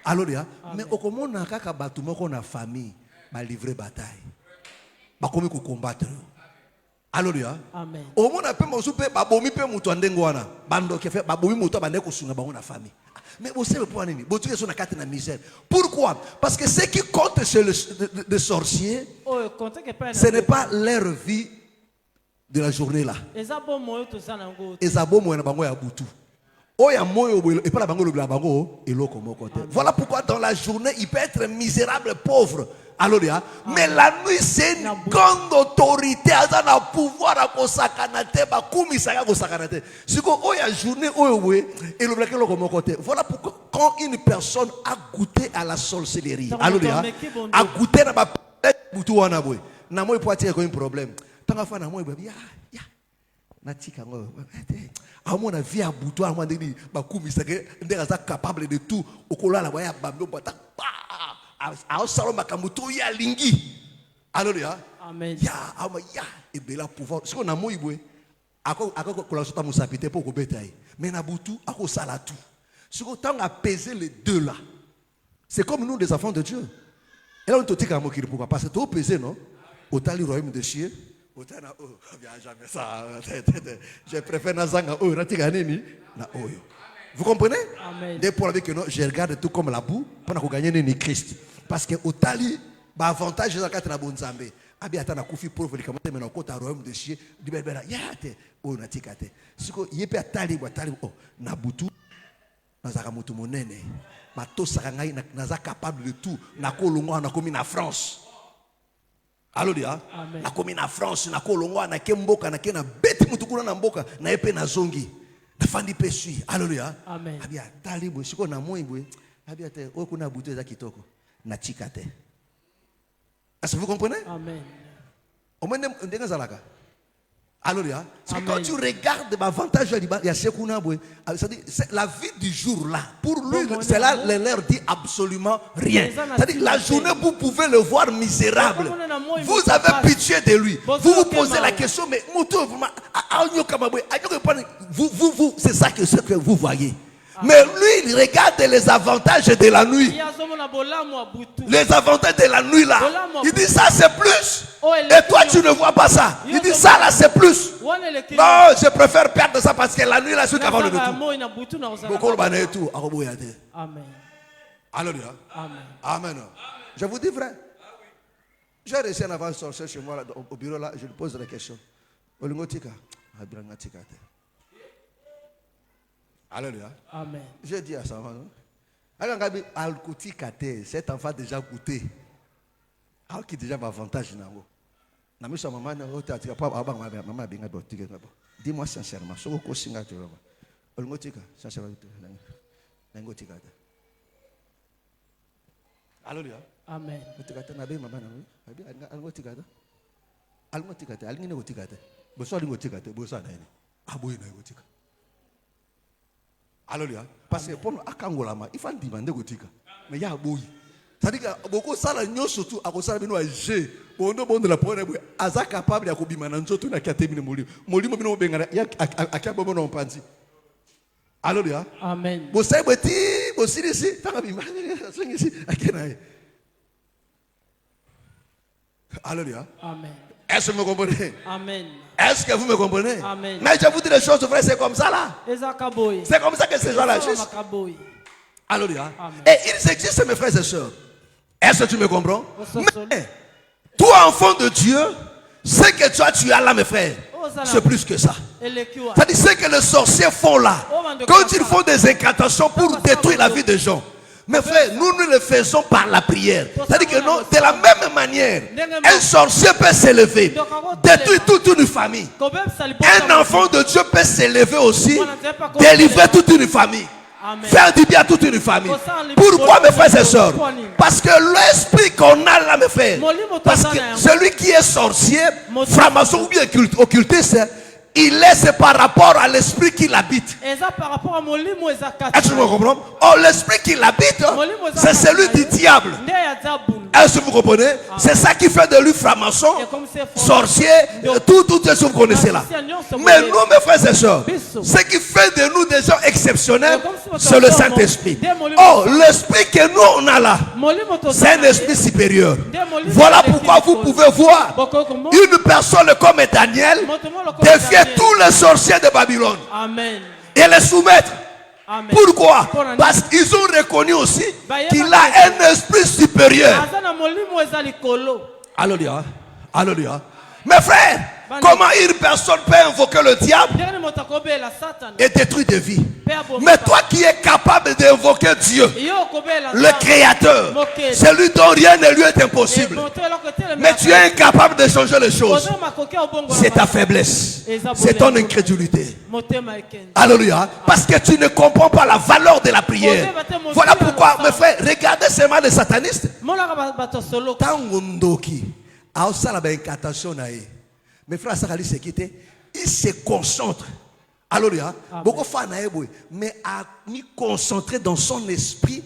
Alléluia. Mais au comment na kaka batu moko na famille ba livrer bataille. Ba komi ko combattre. Alléluia. Amen. Au moins pe mo soupe ba bomi pe muto ndengo wana. Bando ke fe ba bomi muto ba ne ko sunga bango na famille. Mais vous savez pourquoi nini? Bon tu es sur la carte de la misère. Pourquoi? Parce que ce qui compte chez les sorciers, ce n'est pas leur vie de la journée là. Voilà pourquoi dans la journée il peut être misérable, pauvre. Alléluia. Mais la nuit c'est une grande autorité, ça a pouvoir à kosakanate, ba kumisaka kosakanate. Si ko oya journée oye et le black le comme côté. Voilà pourquoi quand une personne a goûté à la sorcellerie, alléluia, a goûté na ba butu wana boy. Na moi poitier ko un problème. Tanga fa na moi ya ya. Na tika ngo. A mon avis à butu a moi ndeni ba kumisaka ndeka capable de tout. Okola la boya bambo bata. Alléluia. Amen. Et bela pouvoir. Ce qu'on a moïboué, mais Nabutu a sala tout. Ce qu'on a apaisé les deux là. C'est comme nous les enfants de Dieu. Et là on te dit qu'à moquer pourquoi parce que tu as pesé non. Autant le royaume de chier. Autant na jamais ça. Je préfère Nazanga ratika nini na oyo. Vous comprenez? Amen. Des pour avec que je regarde tout comme la boue pour gagner ni Christ. Parce que au tali, bah avantage dans quatre na bonzambe. Abi atana kufi pauvre li kamate mena kota royaume de chier. Di bela yate o na tikate. Siko yepe atali wa tali o na butu nazaka mutu monene. Mato sakangai naza capable de tout. Na kolongwa na komi na France. Alléluia. Na komi na France na kolongwa na kemboka na kena beti mutu kuna na mboka na yepe na zongi. Nafandi pesui. Alléluia. Amen. Abia talibo siko na moibwe. Abia te o kuna butu za kitoko na chikate. Est-ce que vous comprenez? Amen. Au moins ndenga zalaka. Alléluia. Quand tu regardes l'avantage il y a sekuna boy, c'est la vie du jour là. Pour lui cela leur dit absolument rien. C'est-à-dire la journée vous pouvez le voir misérable. Vous avez pitié de lui. Vous vous posez la question mais vous c'est ça que vous voyez. Mais lui, il regarde les avantages de la nuit. Les avantages de la nuit là. Il dit ça c'est plus. Et toi tu ne vois pas ça. Il dit ça là c'est plus. Non, je préfère perdre ça parce que la nuit là je suis capable de tout. Amen. Alléluia. Amen. Amen. Je vous dis vrai. J'ai reçu un avant sorcier chez moi là, au bureau là. Je lui pose la question. Alléluia. Amen. J'ai dit à ça. Cet enfant déjà goûté. Alors qu'il déjà avantage. Dis-moi sincèrement. Alléluia. Amen. Alléluia. Parce que pour Akangolama, il faut demander gotika. Mais il y a boui. C'est-à-dire que beaucoup ça la nyo surtout à cause de G. Bon de la pointe aza capable ya kobima na nzoto na katemine moli. Moli mo bino bengana ya akabo no mpanzi. Alléluia. Amen. Bo sai beti, bo sirisi, taka bima. Singisi akena. Alléluia. Amen. Est-ce que vous me comprenez? Amen. Est-ce que vous me comprenez? Amen. Mais je vous dis les choses, frère, c'est comme ça là. C'est comme ça que ces gens-là agissent. Alléluia. Et ils existent, mes frères et sœurs. Est-ce que tu me comprends? Mais toi, enfant de Dieu, ce que toi tu as là, mes frères, c'est plus que ça. C'est-à-dire ce que les sorciers font là. Quand ils font des incantations pour détruire la vie des gens. Mes frères, nous le faisons par la prière. C'est-à-dire que non, de la même manière, un sorcier peut s'élever, détruire toute une famille. Un enfant de Dieu peut s'élever aussi, délivrer toute une famille, faire du bien à toute une famille. Pourquoi, mes frères et sœurs? Parce que l'esprit qu'on a là, mes frères, parce que celui qui est sorcier, franc-maçon ou bien occultiste, il est par rapport à l'esprit qui l'habite. Est-ce que vous comprenez? Oh, l'esprit qui l'habite, c'est celui du diable. Est-ce que vous comprenez? C'est ça qui fait de lui franc-maçon, sorcier, tout ce que vous connaissez là. Mais nous, mes frères et sœurs, ce qui fait de nous des gens exceptionnels, c'est le Saint-Esprit. Oh, l'esprit que nous on a là, c'est un esprit supérieur. Voilà pourquoi vous pouvez voir une personne comme Daniel défier tous les sorciers de Babylone et les soumettre. Amen. Pourquoi? Parce qu'ils ont reconnu aussi qu'il a un esprit supérieur. Alléluia. Alléluia. Mes frères, comment une personne peut invoquer le diable et détruire des vies? Mais toi qui es capable d'invoquer Dieu, le Créateur, celui dont rien ne lui est impossible, mais tu es incapable de changer les choses, c'est ta faiblesse, c'est ton incrédulité. Alléluia. Parce que tu ne comprends pas la valeur de la prière. Voilà pourquoi, mes frères, regardez ces mains de satanistes. Mes frères, il se concentre. Alléluia. Beaucoup de femmes, mais à me concentrer dans son esprit,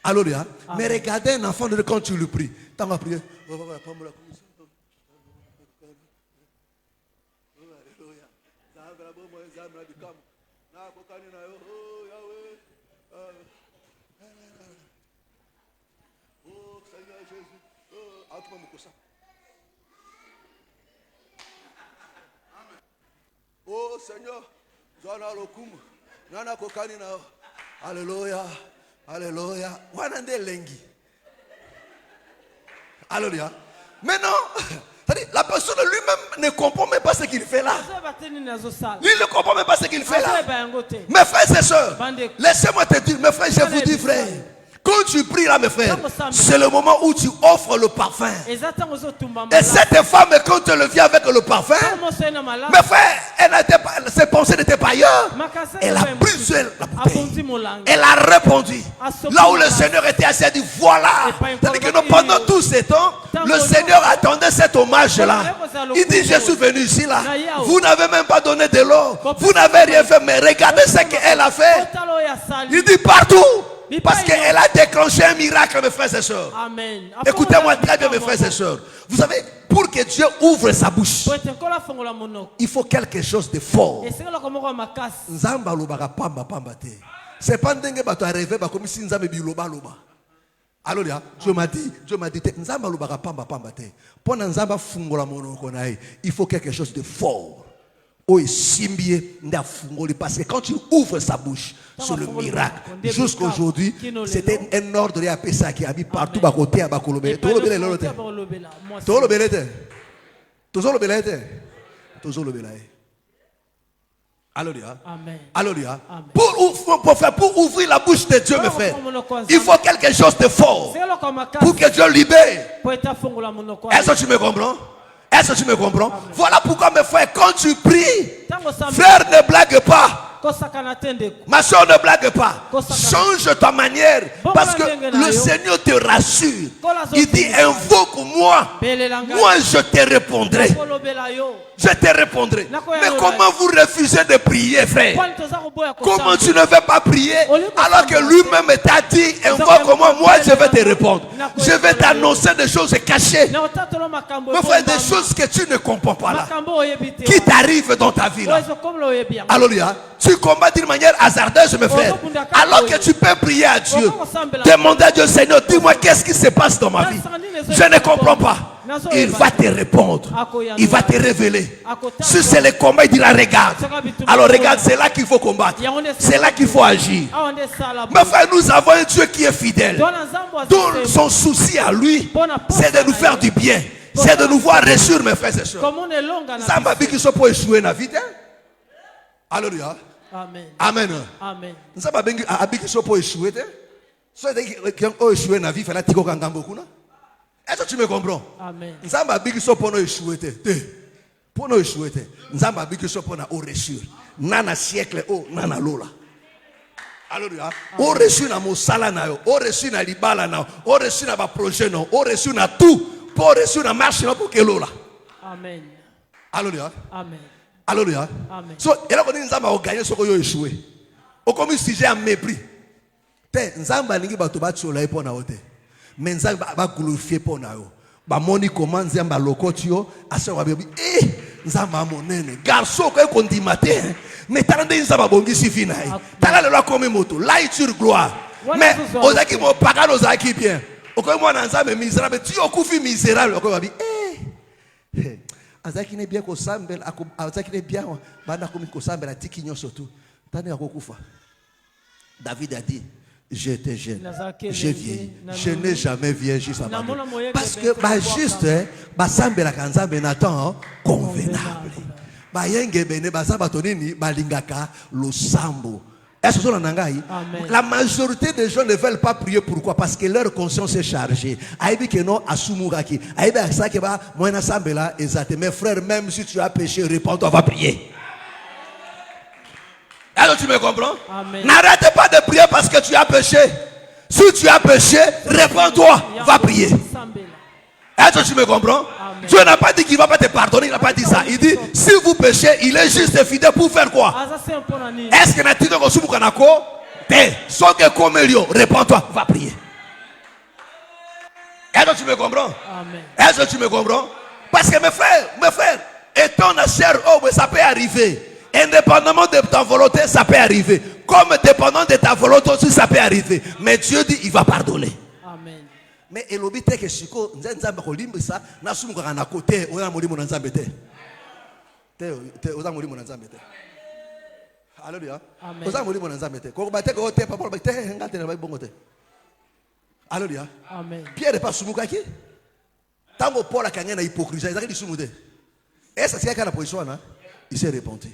alléluia. Mais regardez un enfant de quand tu le pries. Tu vas prier. Oh Seigneur, alléluia, alléluia. Alléluia. Maintenant, la personne lui-même ne comprend même pas ce qu'il fait là. Lui ne comprend même pas ce qu'il fait là. Mes frères et sœurs, laissez-moi te dire, mes frères, je vous dis, frère. Quand tu pries là, mes frères, c'est le moment où tu offres le parfum. Et cette femme, quand elle vient avec le parfum, mes frères, ses pensées n'étaient pas ailleurs. Elle a brisé la bouteille. Elle a répondu. Là où le Seigneur était assis, elle a dit voilà. C'est-à-dire que pendant tout ce temps, le Seigneur attendait cet hommage-là. Il dit, je suis venu ici là. Vous n'avez même pas donné de l'eau. Vous n'avez rien fait, mais regardez ce qu'elle a fait. Il dit partout. Parce qu'elle a déclenché un miracle, mes frères et sœurs. Écoutez-moi très bien, mes frères et sœurs. Vous savez, pour que Dieu ouvre sa bouche, il faut quelque chose de fort. C'est pas dingue que tu as rêvé comme si nous avions biloba loba. Alléluia. Dieu m'a dit, il faut quelque chose de fort. Parce que quand tu ouvres sa bouche, c'est le miracle. Jusqu'aujourd'hui, c'était un ordre de ça qui a mis partout à côté à Bakolobé. Alléluia. Alléluia. Pour ouvrir la bouche de Dieu, mes frères, il faut quelque chose de fort pour que Dieu libère. Est-ce que tu me comprends? Est-ce que tu me comprends? Voilà pourquoi, mes frères, quand tu pries, frère, ne blague pas. Ma soeur, ne blague pas. Change ta manière. Parce que le Seigneur te rassure. Il dit, invoque-moi. Moi, je te répondrai. Je te répondrai. Mais comment vous refusez de prier, frère? Comment tu ne veux pas prier alors que lui-même t'a dit, invoque-moi, moi je vais te répondre. Je vais t'annoncer des choses cachées. Mais frère, des choses que tu ne comprends pas là. Qui t'arrivent dans ta vie là. Alléluia. Tu combats d'une manière hasardeuse, mes frères. Alors que tu peux prier à Dieu. Demander à Dieu, Seigneur, dis-moi qu'est-ce qui se passe dans ma vie. Je ne comprends pas. Il va te répondre. Il va te révéler. Si c'est le combat, il dira regarde. Alors regarde, c'est là qu'il faut combattre. C'est là qu'il faut agir. Mais frère, nous avons un Dieu qui est fidèle. Dont son souci à lui, c'est de nous faire du bien. C'est de nous voir réussir, mes frères et sœurs. Ça m'a dit qu'ils sont pour échouer dans la vie. Alléluia. Amen. Amen. Amen. Nous savons qu'ils sont pour échouer. Soit qu'ils ont échoué dans la vie, il faut la tirer au beaucoup. Est-ce que tu me comprends? Amen. Nous savons qu'ils sont pour nous échouer. Pour nous échouer. Nous savons qu'ils sont pour nous réussir. Nana siècle, nana lola. Alléluia. On reçu na mosala na yo, on reçu na libala na, on reçu na ba projet na, on reçu na tout, pour reçu na marche na pour que lola. Amen. Alléluia. Amen. Alléluia. Amen. So, et là, on dit Nzamba a gagné ce qu'on a échoué. Au comme sujet en mépris. Nzamba ningi ba to ba tsola e pona ote. Mais Nzamba ba glorifier pona yo. Ba moni comment Nzamba lokotio ase wa bebi Nzamba monene. Garçon ko kondi matin. Mais tande Nzamba bongi sifina. Tala le loi comme moto. Là il tire gloire. Mais ozaki mo pagano ozaki bien. Okoy mo na Nzamba misérable. Tu okufi misérable okoy ba bi azaki ne bien ko sambel azaki ne bien bana ko mi ko sambel atiki nyoso tu. Tande akokufa. David a dit, j'étais jeune, je vieillis, je n'ai jamais vieilli jusqu'à maintenant. Parce que juste, basambe la kanzambe n'attend convenable. Bayenge bene basamba tonini balingaka losambo. Est-ce que la majorité des gens ne veulent pas prier? Pourquoi? Parce que leur conscience est chargée. Aïbi que non asumuraki. Aïbi asakeba moena sambela ezate. Mes frères, même si tu as péché, réponds-toi, va prier. Alors tu me comprends? N'arrête pas de prier parce que tu as péché. Si tu as péché, réponds-toi, va prier. Est-ce que tu me comprends? Amen. Dieu n'a pas dit qu'il ne va pas te pardonner, il n'a pas dit ça. Il dit, si vous péchez, il est juste et fidèle pour faire quoi? Est-ce que tu as dit que réponds-toi, va prier. Est-ce que tu me comprends? Est-ce que tu me comprends? Parce que mes frères, étant la chair, oh, ça peut arriver. Indépendamment de ta volonté, ça peut arriver. Comme dépendant de ta volonté aussi, ça peut arriver. Mais Dieu dit, il va pardonner. Amen. Mais il oublie que Chico, Nzamba kolimba ça, na sumu kana côté, on a moli mon Nzamba te. On a moli mon Nzamba te. Alléluia. On a moli mon Nzamba te. Ko ba te ko te papa ba te ngate na ba bongo te. Alléluia. Amen. Pierre n'est pas sumu kaki. Tango Paul a kanya na hypocrisie, il a dit sumu te. Et ça c'est kana position na, il s'est repenti.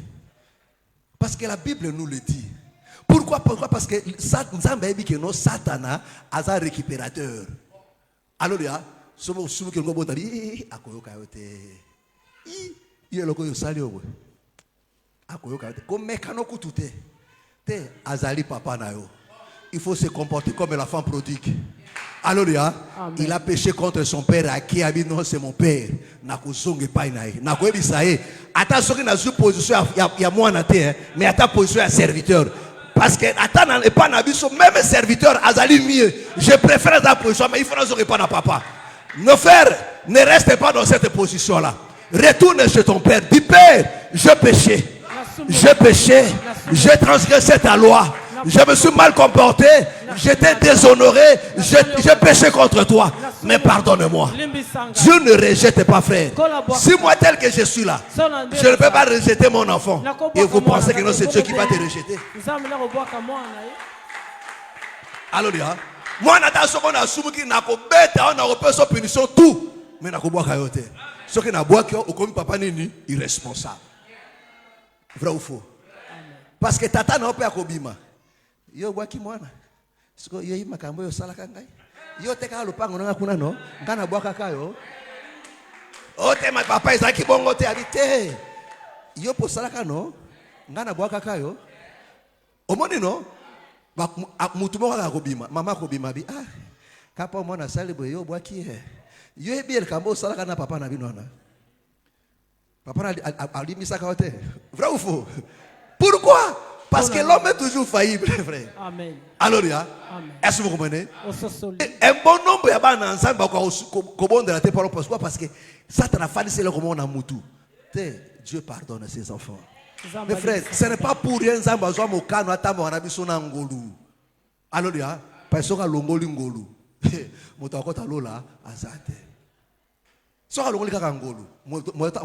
Parce que la Bible nous le dit. Pourquoi? Parce que Nzamba dit que non, Satana a un récupérateur. Alléluia. Somo sumu ke ngo botali akoyoka yote. Iyo loko yo sali owe. Akoyoka yote. Comme mekano kutute. Te azali papa na yo. Il faut se comporter comme la femme prodigue. Alléluia. Il a péché contre son père. À qui a dit non, c'est mon père. Nakozonge pa inae. Nakoebisae. Attention que na une position ya moi na te, mais à ta position ya serviteur. Parce que attends n'est pas nabiso même serviteur azali mieux. Je préfère la position mais il faut ne pas na papa. Nos frères, ne restez pas dans cette position là. Retourne chez ton père. Dis père, je péché. J'ai péché. J'ai transgressé ta loi. Je me suis mal comporté, j'étais déshonoré, j'ai péché contre toi. Mais pardonne-moi. Dieu ne rejette pas, frère. Si moi tel que je suis là, je ne peux pas rejeter mon enfant. Et vous pensez que non, c'est Dieu qui va te rejeter. Alléluia. Moi, on a souvent qui n'a pas bête, on a repéré sa punition tout. Mais n'a pas boire kayote. Ce qui n'a boire au comme papa nini irresponsable. Vrai ou faux? Parce que tata n'a pas kobima. Yo bwaki mwana siko yo yi makambo yo sala kangai yo teka lupango nga kuna no ngana bwaka kayo ote ma papa izaki bongo te habite yo po sala kano ngana bwaka kayo omoni no mutu mo ka kobima mama kobima bi kapa mwana salibo yo bwaki yo ebiel kambo sala kana papa na binona papa alimisa ka ote vrai ou faux? Pourquoi? Parce que l'homme est toujours faillible, frère. Amen. Alléluia. Est-ce que vous comprenez? Un bon nombre de gens ensemble de la terre. Pourquoi? Parce que Satan a fallu c'est le comment on a moutou. Dieu pardonne ses enfants. Mes frères, ce n'est pas pour rien Zamba zo mo kano atamo na biso na ngolu. Alléluia. Parce que longoli ngolu. Motakota lola azate. So longoli kaka ngolu.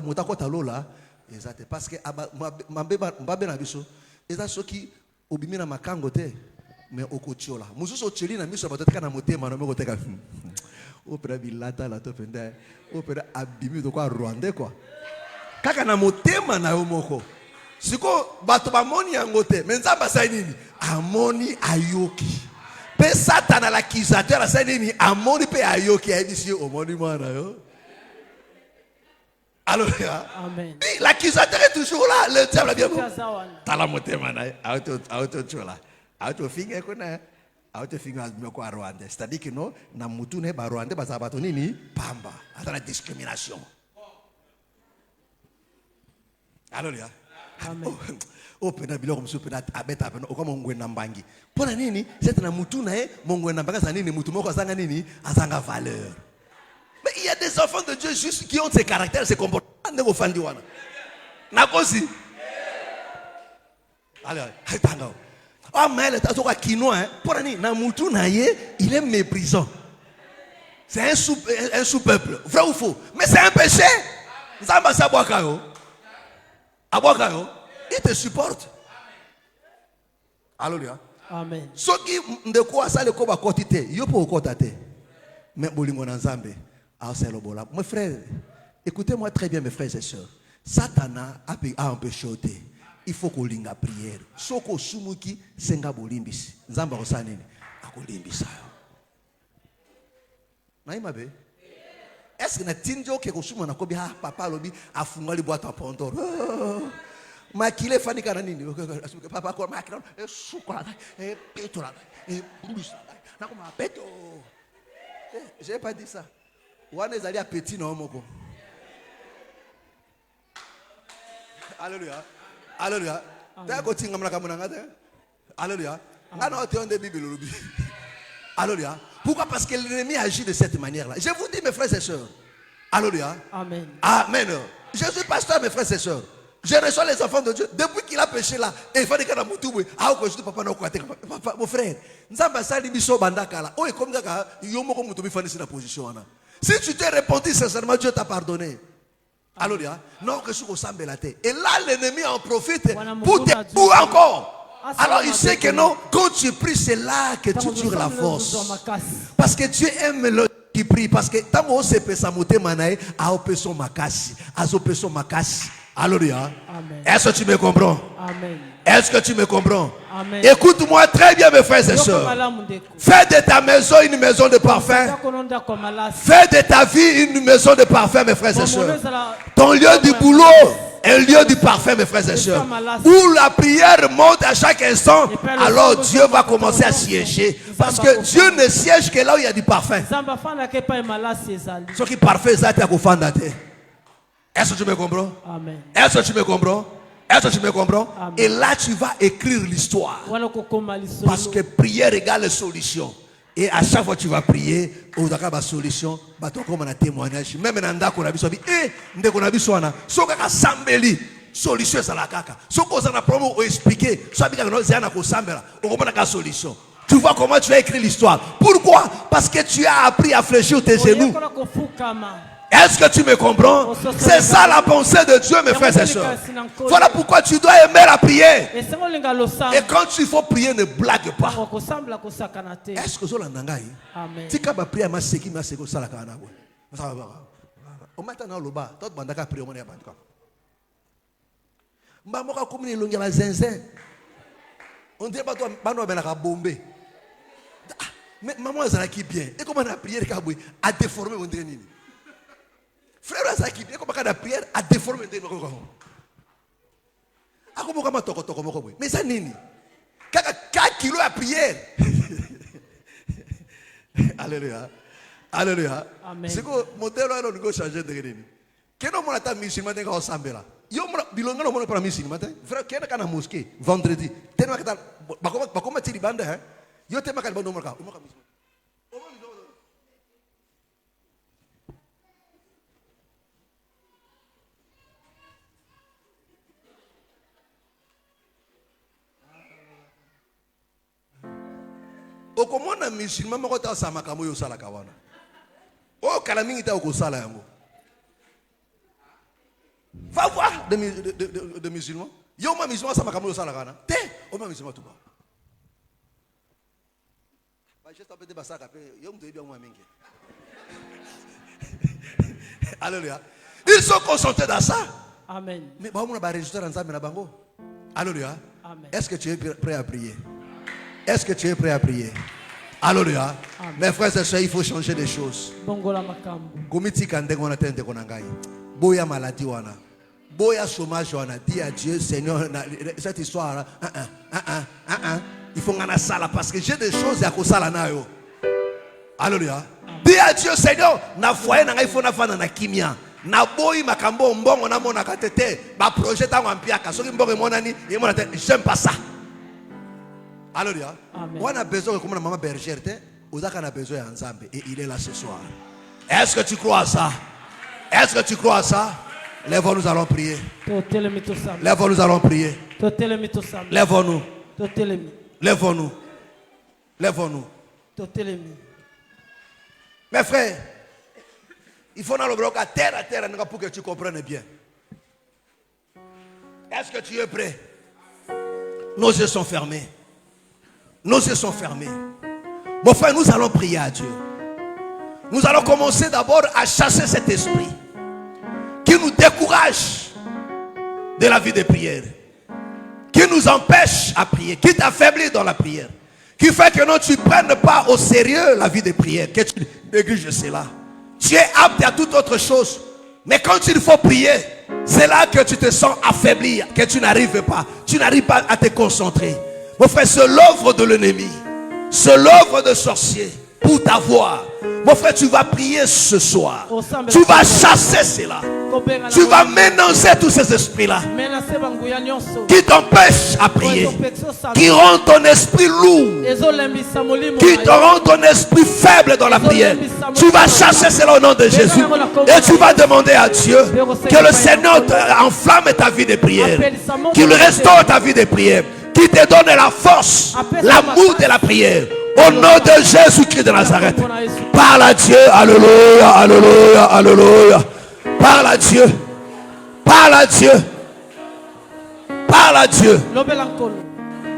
Motakota lola ezate parce que mbabe na biso eza soki obimina makango te mais okotiola mususu cheli na miso batoteka na motema na moko teka opera bilata la topenda opera abimi to kwa Rwanda kwa kaka na motema na yo moko siko bato bamoni yango te mais Nzamba sa nini amoni ayoki pe Satana l'accusateur sa nini amoni pe ayoki ayebisi omoni mwana yo. Alléluia. Amen. L'accusateur est toujours là. Le diable a bien dit. C'est-à-dire que non, na mutu ne ba Rwanda ba zabato nini pamba. Ata la discrimination. Alléluia. Amen. Oh, penabilo comme ça, penat abet abet. O comme on nambangi. Pona nini? C'est na mutu na e. Mongo nambanga sa nini? Mutu moko azanga nini? Azanga valeur. Mais il y a des enfants de Dieu juste qui ont ces caractères, ces comportements. Ne vous fandi wana. Nakosi. Allez, tanga. Ah mais le tato ka quinoa, pona nini? Na mutu na ye, il est méprisant. C'est un sous-peuple. Vrai ou faux? Mais c'est un péché. Nzamba sa boakayo. Aboakayo. Il te supporte. Alléluia. Amen. Ce qui de quoi ça le koba kotite, yo po kotate. Mais bolingo na Nzambe, a c'est le bola. Mes frères, écoutez-moi très bien mes frères et sœurs. Satana a empêché. Il faut qu'on linga prière. Soko sumuki senga bolimbisi. Nzamba ko nini? Akolimbisa yo. Naïmabe. Est-ce que na tinjo ke ko suma na kobi ha papa lobi afunga li boîte à Pandore. Makile fani kana nini? Papa ko makila sukola petola bousa. Na ko ma peto. J'ai pas dit ça. Wana ezali appétit na omoko. Alléluia. Alléluia. Ta ko tinga mna kamuna ngate. Alléluia. Ngana ote onde Bible lobi. Alléluia. Pourquoi? Parce que l'ennemi agit de cette manière-là. Je vous dis mes frères et sœurs. Alléluia. Amen. Amen. Je suis pasteur mes frères et sœurs. Je reçois les enfants de Dieu. Depuis qu'il a péché là, et il fallait qu'il y ait un moutou. Ah, que je dis papa, non, papa, mon frère. Nzamba sali biso bandaka là. Oh, et comme ça, yomo comme moutou bifani c'est la position là. Si tu t'es repenti sincèrement, Dieu t'a pardonné. Alléluia. Non, que je suis au sambe la tête. Et là, l'ennemi en profite pour te pour encore. Alors il sait que non, quand tu pries, c'est là que tu tires la force. Parce que Dieu aime le qui prie. Parce que tant qu'on se peut s'amoter manae, a opération makasi, a opération makasi. Alléluia. Est-ce que tu me comprends? Amen. Est-ce que tu me comprends? Amen. Écoute-moi très bien mes frères et sœurs. Fais de ta maison une maison de parfum. Fais de ta vie une maison de parfum mes frères et sœurs. Ton lieu du boulot un lieu du parfum mes frères et sœurs. Où la prière monte à chaque instant. Alors Dieu va commencer à siéger. Parce que Dieu ne siège que là où il y a du parfum. Ce qui est parfait c'est à kofanda te. Est-ce que tu me comprends? Amen. Est-ce que tu me comprends? Est-ce que tu me comprends? Amen. Et là tu vas écrire l'histoire. Parce que prière égale solution. Et à chaque fois que tu vas prier, au Dakar la solution, bato comme un témoignage. Même dans Dakar on a vu ça. Ndeko na biso wana. Soka sambeli solution ça la kaka. Soko ça na promo ou expliquer. Soit bien que zana ko sambela. On comprend la solution. Tu vois comment tu as écrit l'histoire. Pourquoi? Parce que tu as appris à fléchir tes genoux. Est-ce que tu me comprends? C'est ça la pensée de Dieu, mes frères et sœurs. Voilà pourquoi tu dois aimer la prière. Et quand il faut prier, ne blague pas. Est-ce que vous avez dit? Si vous priez, vous avez dit que vous avez dit. On m'a dit que vous avez prié. Vous avez on dit que vous avez bombé. Mais maman, elle a bien. Et comment la prière a déformé mon dernier. Frère Azaki, bien comme la prière a déformé des gens. Ah comment comment toko moko. Mais ça nini? 4 kilos à prière. Alléluia. Alléluia. C'est que mon tel là on changer de nini. Keno mona ta musulman de ko sambela. Yo bilonga no mona para musulman. Frère kena kana mosquée vendredi. Tellement que ba comment tiri bande hein. Yo tema kan bando mona. Comment on a musulman moko ta sama kamo yo sala kawana. Oh kala mingi ta ko sala yango. Va voir de musulmans. Yo ma musulman sama kamo yo sala kana. Te o ma musulman tout ba. Ba juste un peu de basaka pe yo mto bien moi mingi. Alléluia. Ils sont concentrés dans ça. Amen. Mais ba on ba résultat dans ça mais na bango. Alléluia. Amen. Est-ce que tu es prêt à prier? Est-ce que tu es prêt à prier? Alléluia. Mes frères et sœurs, il faut changer des choses. Boya maladie wana. Boya chômage wana. Dis à Dieu, Seigneur, cette histoire il faut ngana sala parce que j'ai des choses à kosala nayo. Alléluia. Dis à Dieu, Seigneur, na foyer na ngai faut na fana na kimia. Naboyi makambo mbongo na mona katete ba projet tango ampiaka soki mbongo monani yemona te j'aime pas ça. Alléluia. On a besoin comme maman bergère te ozaka na besoin ya Nzambe et il est là ce soir. Est-ce que tu crois à ça? Est-ce que tu crois à ça? Lève-nous, nous allons prier. Lève-nous, nous allons prier. Lève-nous. Lève-nous. Lève-nous. Mes frères, il faut dans le bloc à terre pour que tu comprennes bien. Est-ce que tu es prêt? Nos yeux sont fermés. Nos yeux sont fermés. Mon frère, nous allons prier à Dieu. Nous allons commencer d'abord à chasser cet esprit qui nous décourage de la vie de prière, qui nous empêche à prier, qui t'affaiblit dans la prière, qui fait que non, tu ne prennes pas au sérieux la vie de prière, que tu négliges cela. Tu es apte à toute autre chose, mais quand il faut prier, c'est là que tu te sens affaibli, que tu n'arrives pas à te concentrer. Mon frère, c'est l'œuvre de l'ennemi, c'est l'œuvre de sorcier pour t'avoir. Mon frère, tu vas prier ce soir. Tu vas chasser cela. Tu vas ménager tous ces esprits-là qui t'empêchent à prier, qui rendent ton esprit lourd, qui te rendent ton esprit faible dans la prière. Tu vas chasser cela au nom de Jésus. Et tu vas demander à Dieu que le Seigneur enflamme ta vie de prière, qu'il restaure ta vie de prière, qu'il te donne la force, l'amour de la prière. Au nom de Jésus-Christ de Nazareth. Parle à Dieu. Alléluia, alléluia, alléluia. Parle à Dieu. Parle à Dieu. Parle à Dieu.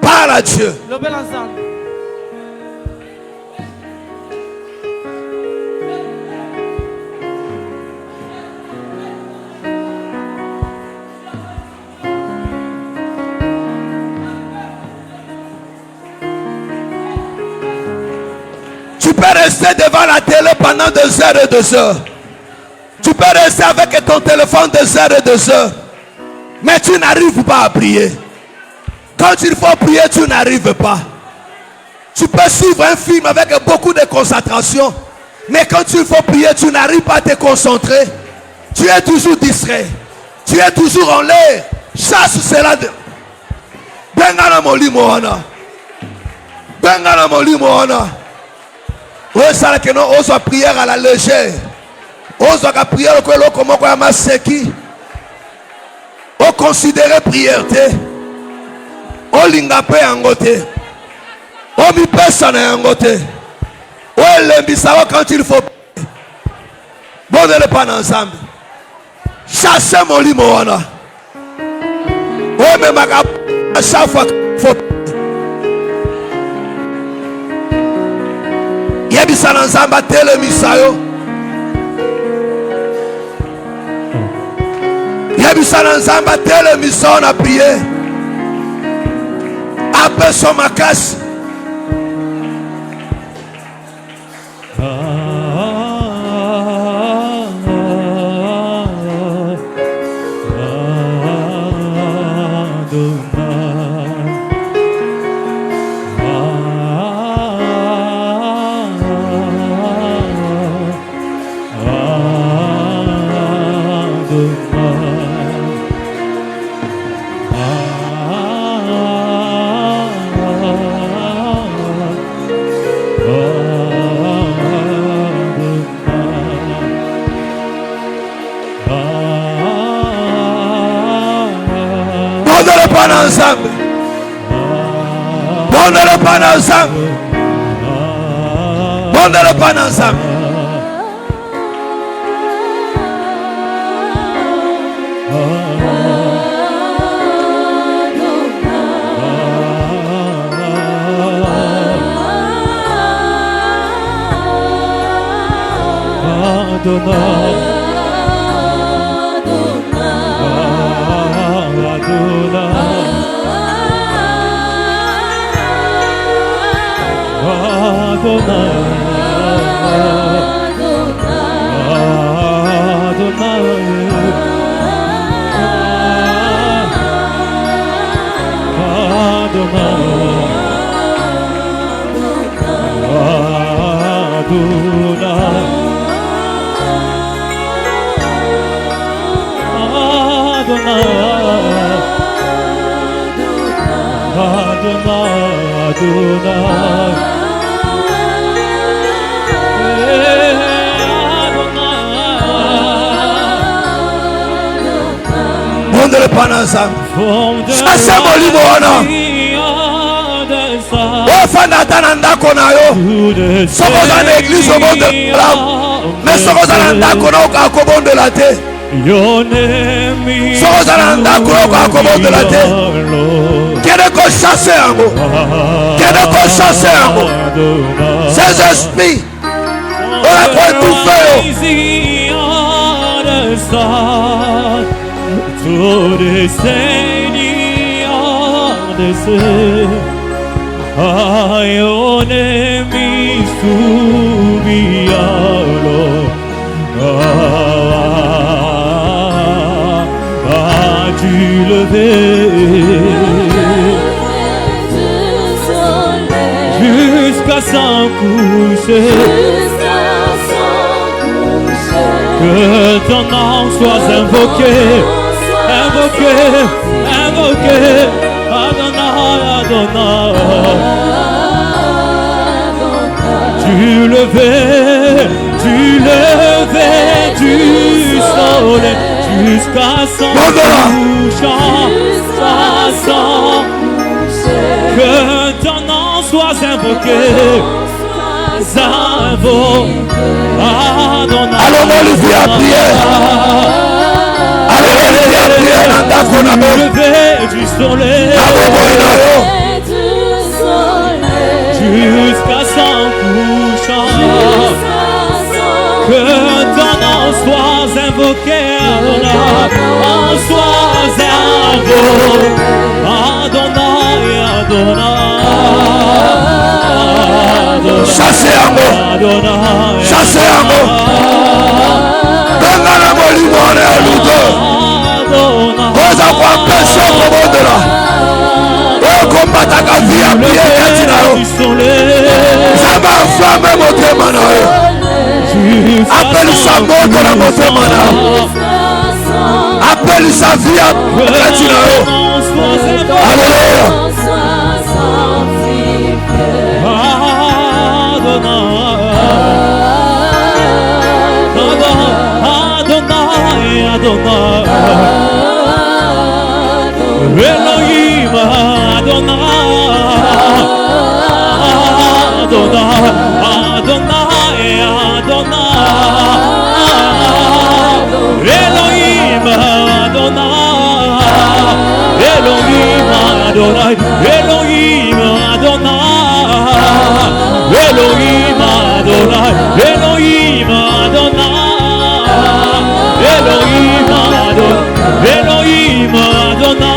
Parle à Dieu. Tu peux rester devant la télé pendant 2 heures et 2 heures. Tu peux rester avec ton téléphone 2 heures et 2 heures. Mais tu n'arrives pas à prier. Quand il faut prier, tu n'arrives pas. Tu peux suivre un film avec beaucoup de concentration. Mais quand il faut prier, tu n'arrives pas à te concentrer. Tu es toujours distrait. Tu es toujours en l'air. Chasse cela. Bengana molimoana. Bengana molimoana. Oui, ça que non, on soit prière à la légère. On soit prière que l'on commence à masséki. On considère prière. On l'ingapé en côté. On mi personne en côté. On l'embissava quand il faut. Bon, ne le pas ensemble. Chassez mon limoana. On me maga à chaque fois qu'il faut. Yebisa nzamba tele misayo. Yebisa nzamba tele misayo na prier. Ape son makasi. Ensemble. Bon le pan ensemble. Bon le pan ensemble. Monde le panasa. Chasse mon livre wana. Ofana tananda konayo. Soko za l'église au monde de la. Mais soko za nanda kono ka kobo de la terre. Soko za nanda kono ka kobo de la terre. Quel est qu'on chasse un mot? Quel est qu'on chasse un mot? Ces esprits, on a quoi tout fait? Tout le Seigneur de ce Ayone mi subialo tu levé jusqu'à s'en coucher. Que ton nom soit invoqué, invoqué, invoqué, Adonai, Adonai. Tu levais du soleil jusqu'à son couchant, que ton nom soit invoqué, Adonai. Alors on lui fait prier. Alors on lui fait prier dans ta conamon. Du soleil jusqu'à son couchant, que ton nom soit invoqué, Adonai, soit invoqué, Adonai, Adonai. Chassez un mot. Chassez un mot. Donne la molimone à nous deux. Vous avez péché au monde là. Oh, combattre la vie à pied, Katinao. Ça va enflammer mon témoignage. Appelle sa mort dans la mon témoignage. Appelle sa vie à Katinao. Alléluia. Adonai, Elohim, Adonai, Adonai, Adonai, Adonai, Elohim, Adonai, Elohim, Adonai, Elohim, Adonai, Elohim, Adonai, Elohim, Adonai. Elohim Adonai, Elohim Adonai,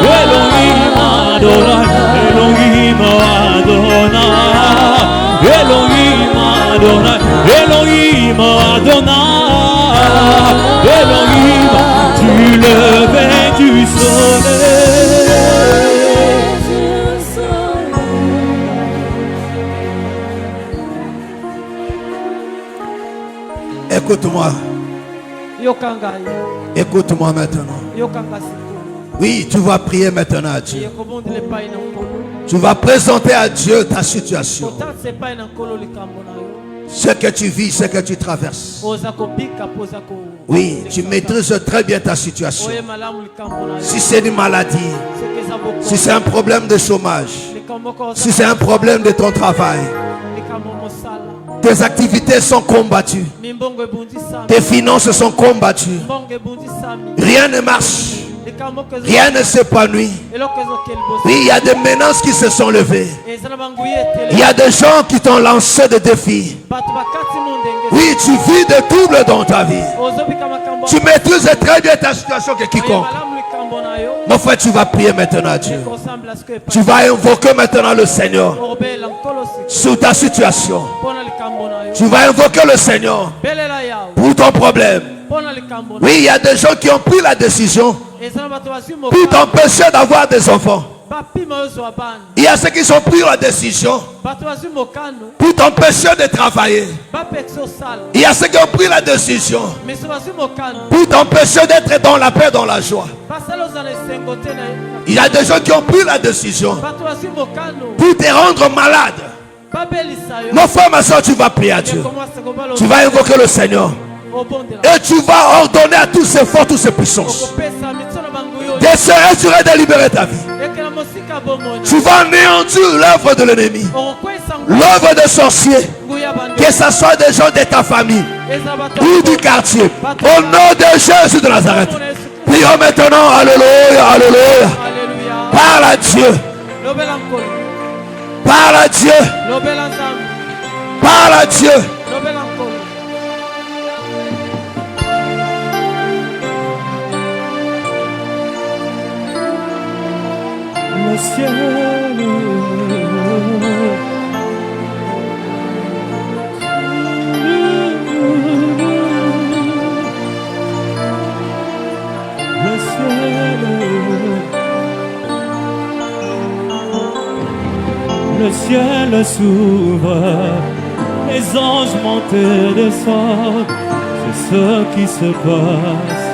Elohim Adonai, Elohim Adonai, Elohim Adonai, Elohim Adonai, Elohim, tu lever du soleil. Écoute-moi. Écoute-moi maintenant. Oui, tu vas prier maintenant à Dieu. Tu vas présenter à Dieu ta situation. Ce que tu vis, ce que tu traverses. Oui, tu maîtrises très bien ta situation. Si c'est une maladie, si c'est un problème de chômage, si c'est un problème de ton travail, tes activités sont combattues, tes finances sont combattues, rien ne marche, rien ne s'épanouit. Oui, il y a des menaces qui se sont levées. Il y a des gens qui t'ont lancé des défis. Oui, tu vis des troubles dans ta vie. Tu maîtrises très bien ta situation que quiconque. Mon frère, tu vas prier maintenant à Dieu. Tu vas invoquer maintenant le Seigneur sur ta situation. Tu vas invoquer le Seigneur pour ton problème. Oui, il y a des gens qui ont pris la décision pour t'empêcher d'avoir des enfants. Il y a ceux qui ont pris la décision pour t'empêcher de travailler. Il y a ceux qui ont pris la décision pour t'empêcher d'être dans la paix, dans la joie. Il y a des gens qui ont pris la décision pour te rendre malade. Mon frère, ma soeur, tu vas prier à Dieu. Tu vas invoquer le Seigneur. Et tu vas ordonner à tous ces forces, toutes ces puissances de se restaurer, de libérer ta vie. Tu vas anéantir l'œuvre de l'ennemi, l'œuvre des sorciers, que ce soit des gens de ta famille ou du quartier. Au nom de Jésus de Nazareth. Prions maintenant. Alléluia, alléluia. Parle à Dieu. Parle à Dieu. Parle à Dieu. Le ciel, le ciel s'ouvre, les anges montent et descendent, c'est ce qui se passe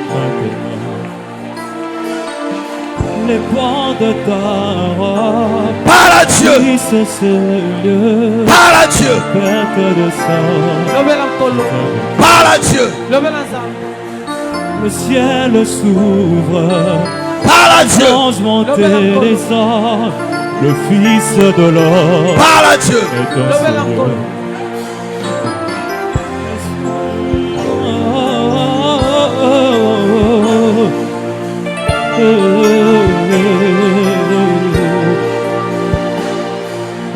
maintenant. Les pans de ta robe, parle à Dieu. Parle à Dieu. Parle à Dieu. Le ciel s'ouvre. Parle à Dieu. Les anges montent et descendent. Le Fils de l'homme. Parle à Dieu.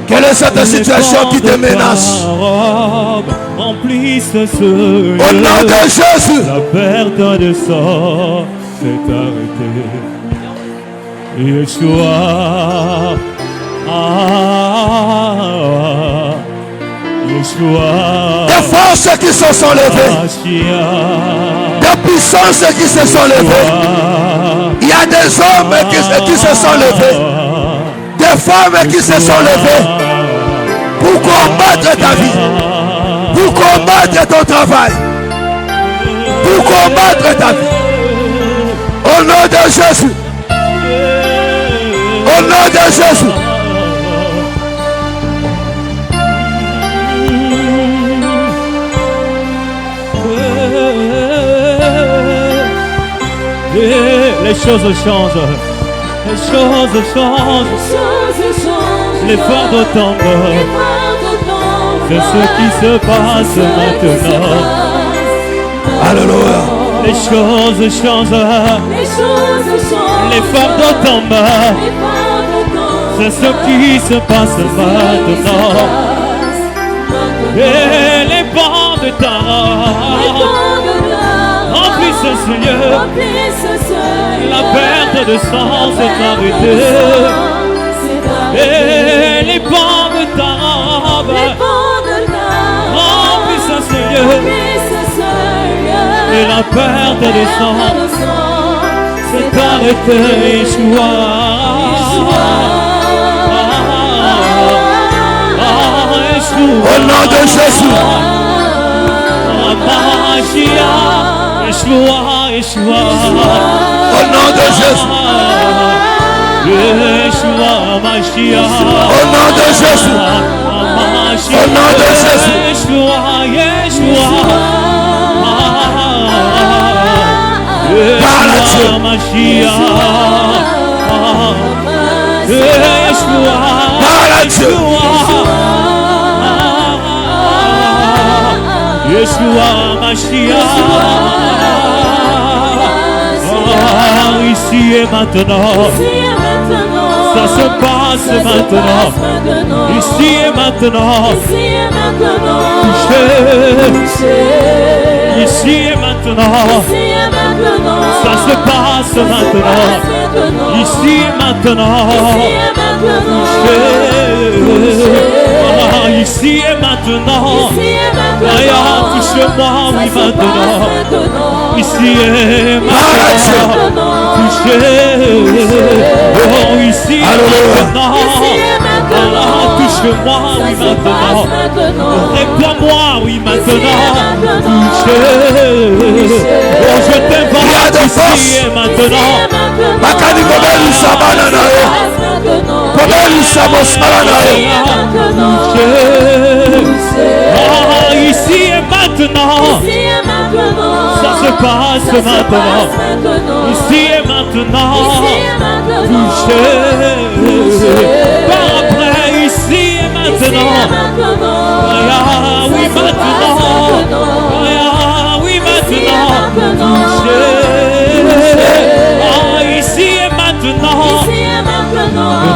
Quelle est cette situation qui te menace? Au nom de Jésus. La perte de sang s'est arrêtée. Yeshua. Yeshua. Des forces qui se sont levées. Des puissances qui se sont levées. Il y a des hommes qui se sont levés. Des femmes qui se sont levées pour combattre ta vie, pour combattre ton travail, pour combattre ta vie. Au nom de Jésus. Au nom de Jésus. Les choses changent. Les choses changent. Les fardeaux tombent. C'est ce qui se passe maintenant. Alléluia. Les choses changent. Les fardeaux tombent. C'est ce qui se passe maintenant. Et les bancs de ta remplissent ce lieu. La perte de sang s'est arrêtée. Et les bancs de ta robe remplissent ce lieu. Et la perte de sang s'est arrêtée. Yeshua. Au nom de Jésus. Yeshua, Yeshua. Au nom de Jésus. Yeshua, Mashiach. Au nom de Jésus. Au nom de Jésus. Yeshua, Yeshua. Parle à Dieu. Mashiach. Yeshua. Parle à Dieu. Yeshua, Mashiach. Ici et maintenant. Ça se passe maintenant. Ici et maintenant. Touché. Ici et maintenant. Ça se passe maintenant. Ici et maintenant. Touché. ici et maintenant. Touche-moi, oui, maintenant. Ici et maintenant. Touche. Oh, ici et maintenant. Touche-moi, oui, maintenant. Réponds-moi, oui, maintenant. Touche. Oh, je t'invoque ici et maintenant. Ici et maintenant. Ça se passe maintenant. Ici et maintenant. Touché. Par après, ici et maintenant. Oui, maintenant. Oui, maintenant. Touché. Ici et maintenant.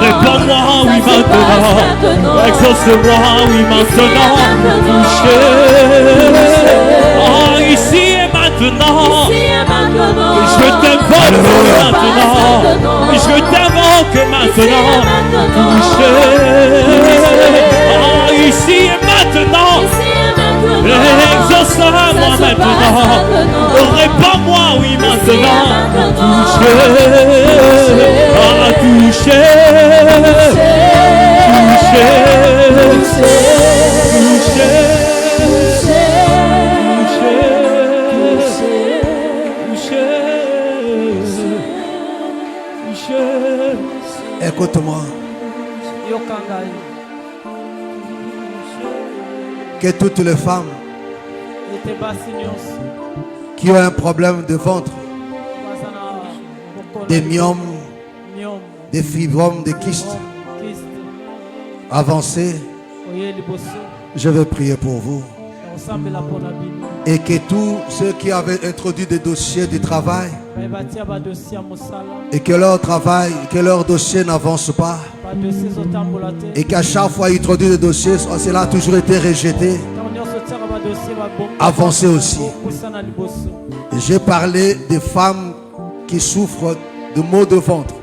Réponds-moi, oui, maintenant. Exauce-moi, oui, maintenant. Touché. Ici et maintenant. Je t'invoque maintenant. Je t'invoque maintenant. Touché. Ici et maintenant. Exauce-moi maintenant. Réponds-moi, oui, maintenant. Touché. Touché. Touché. Écoute-moi. Que toutes les femmes qui ont un problème de ventre, des myomes, des fibromes, des kystes avancés, je vais prier pour vous. Et que tous ceux qui avaient introduit des dossiers du travail et que leur travail, que leur dossier n'avance pas, et qu'à chaque fois ils introduisent des dossiers, cela a toujours été rejeté, avancez aussi. J'ai parlé des femmes qui souffrent de maux de ventre,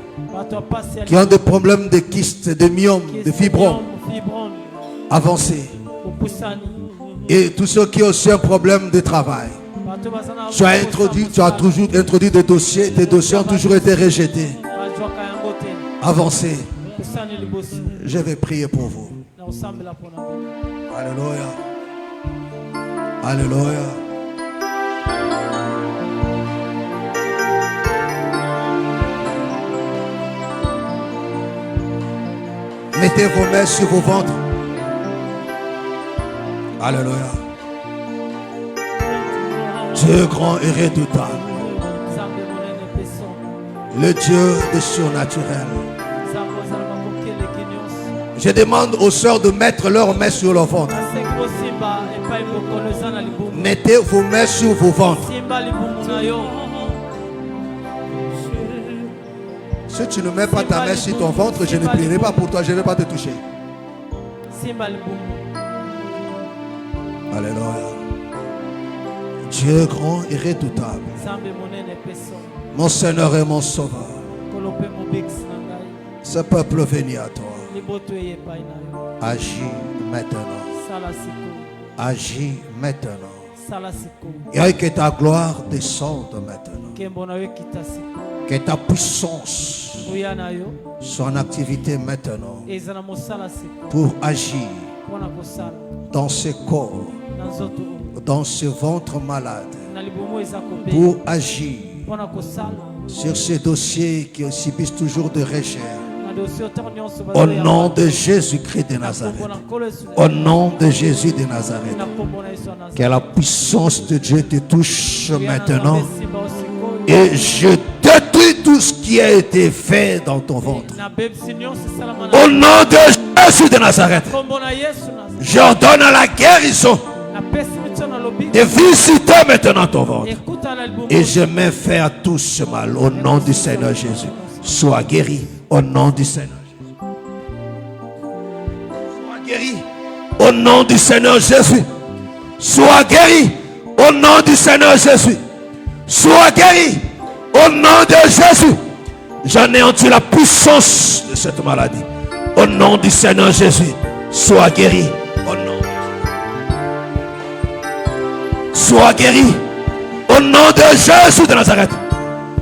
qui ont des problèmes de kystes, de myomes, de fibromes, avancez. Et tous ceux qui ont aussi un problème de travail, tu as toujours introduit des dossiers, tes dossiers ont toujours été rejetés. Avancez. Je vais prier pour vous. Alléluia. Alléluia. Mettez vos mains sur vos ventres. Alléluia. Dieu grand et redoutable. Le Dieu des surnaturels. Je demande aux sœurs de mettre leurs mains sur leur ventre. Mettez vos mains sur vos ventres. Si tu ne mets pas ta main sur ton ventre, je ne prierai pas pour toi, je ne vais pas te toucher. Alléluia. Dieu grand et redoutable. Mon Seigneur et mon Sauveur. Ce peuple venu à toi. Agis maintenant. Agis maintenant. Et que ta gloire descende maintenant. Que ta puissance soit en activité maintenant. Pour agir dans ce corps, dans ce ventre malade, pour agir sur ces dossiers qui subissent toujours de rejet. Au nom de Jésus-Christ de Nazareth. Au nom de Jésus de Nazareth. Que la puissance de Dieu te touche maintenant. Et je détruis tout ce qui a été fait dans ton ventre. Au nom de Jésus de Nazareth. J'ordonne à la guérison de visiter maintenant ton ventre. Et je mets fin à tout ce mal. Au nom du Seigneur Jésus. Sois guéri. Au nom du Seigneur Jésus. Sois guéri. Au nom du Seigneur Jésus. Sois guéri. Au nom du Seigneur Jésus. Sois guéri. Au nom de Jésus. J'anéantis la puissance de cette maladie. Au nom du Seigneur Jésus. Sois guéri. Sois guéri. Au nom de Jésus de Nazareth.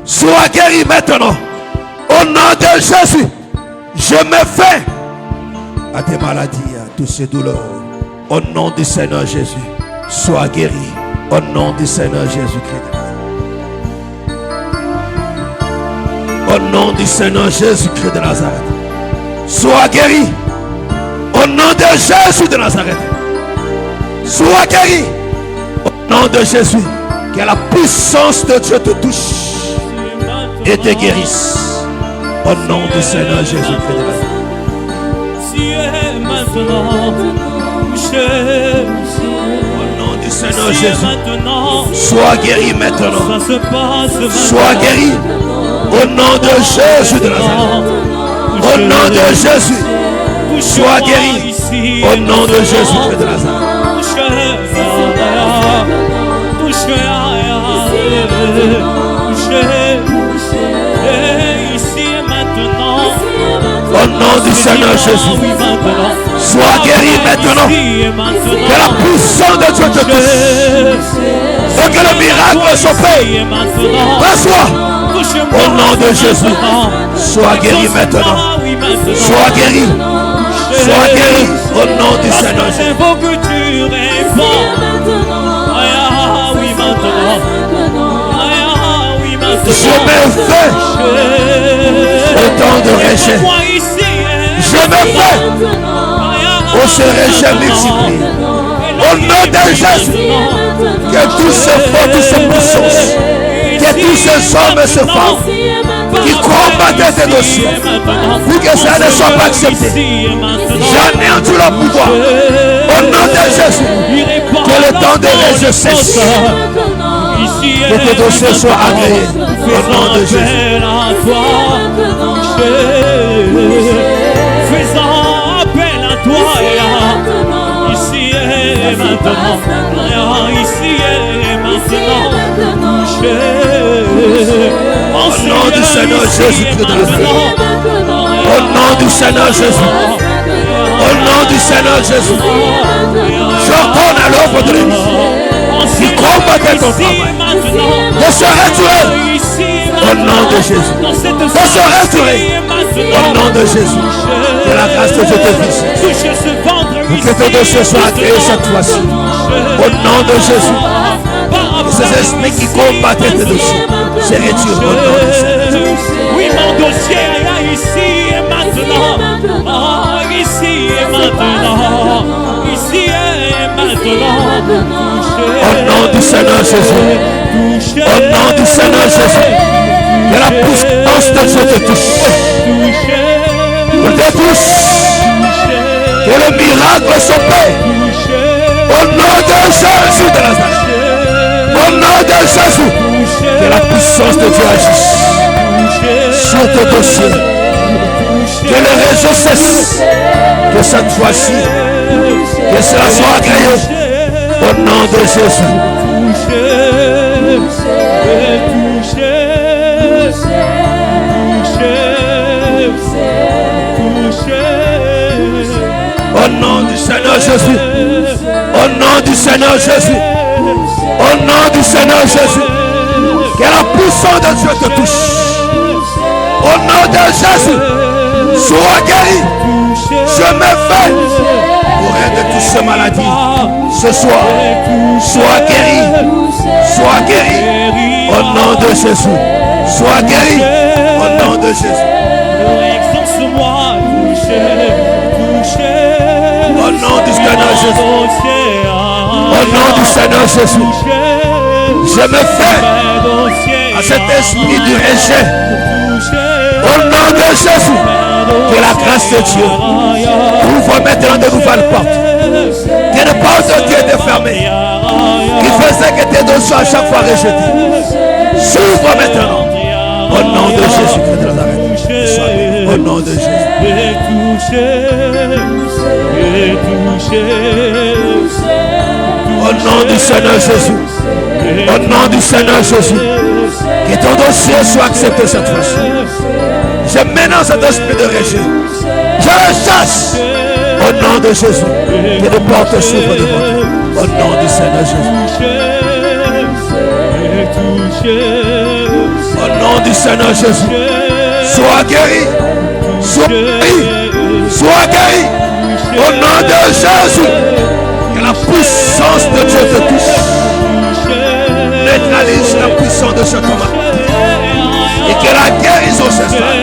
Sois guéri maintenant. Au nom de Jésus. Je me fais à tes maladies, à toutes ces douleurs. Au nom du Seigneur Jésus. Sois guéri. Au nom du Seigneur Jésus-Christ. Au nom du Seigneur Jésus-Christ de Nazareth. Sois guéri. Au nom de Jésus de Nazareth. Sois guéri. Au nom de Jésus. Que la puissance de Dieu te touche et te guérisse. Au nom du Seigneur Jésus-Christ de Nazareth. Au nom du Seigneur Jésus. Sois guéri maintenant. Sois guéri. Au nom de Jésus de Nazareth. Au nom de Jésus. Sois guéri. Au nom de Jésus de Nazareth. Au nom du Seigneur Jésus. Sois guéri maintenant. Que la puissance de Dieu te touche. Et que le miracle s'opère. Reçois. Au nom de Jésus. Sois guéri maintenant. Sois guéri. Sois guéri. Au nom du Seigneur Jésus. Je me fais autant de rejet. Je me fais au ce rejet multiplie. Au nom de Jésus, que tous ces faux, toutes ces puissances, que tous ces hommes et ces femmes qui combattent tes dossiers, pour que ça ne soit pas accepté, j'anéantis leur pouvoir. Au nom de Jésus, que le temps de rejet cesse. Que tes dossiers soient agréés au nom de Jésus. Faisons appel à toi, ici et maintenant, ici et maintenant, au nom du Seigneur Jésus-Christ de Nazareth. Au nom du Seigneur Jésus. Au nom du Seigneur Jésus. J'ordonne à l'œuvre de l'ennemi qui combattait ton travail de se retirer au nom de Jésus. De se retirer au nom de Jésus. Que la grâce de Dieu te visite. Que tes dossiers soient agréés cette fois-ci. Au nom de Jésus. Que ces esprits qui combattaient tes dossiers se retirent au nom de Jésus. Oui, mon dossier est ici et maintenant. Oh, ici et maintenant. Ici et maintenant. Au nom du Seigneur Jésus. Au nom du Seigneur Jésus. Que la puissance de Dieu te touche. Te touche. Que le miracle s'opère. Au nom de Jésus de Nazareth. Au nom de Jésus. Que la puissance de Dieu agisse sur tes dossiers. Que le réseau cesse. Que cette fois-ci, que cela soit agréé. Au nom de Jésus. Au nom du Seigneur Jésus. Au nom du Seigneur Jésus. Au nom du Seigneur Jésus. Que la puissance de Dieu te touche. Au nom de Jésus. Sois guéri. Je me fais pour de toutes ces maladies. Ce soir, sois guéri. Sois guéri. Au nom de Jésus. Sois guéri. Au nom de Jésus. Exauce-moi, au nom du Seigneur Jésus. Au nom du Seigneur Jésus. Je me fais à cet esprit du rejet. Au nom de Jésus. Que la grâce de Dieu ouvre maintenant de nouvelles portes. Que les portes qui étaient fermées, qui faisaient que tes dossiers à chaque fois rejetés, s'ouvrent maintenant. Au nom de Jésus-Christ de Nazareth. Au nom de Jésus. Au nom du Seigneur Jésus. Au nom du Seigneur Jésus. Que ton dossier soit accepté cette fois-ci. Je menace cet esprit de rejet. Je le chasse. Au nom de Jésus. Que les portes s'ouvrent devant toi. Au nom du Seigneur Jésus. Au nom du Seigneur Jésus. Sois guéri. Sois guéri. Sois guéri. Au nom de Jésus. Que la puissance de Dieu te touche. Neutralise la puissance de cet homme. Et que la guérison s'installe.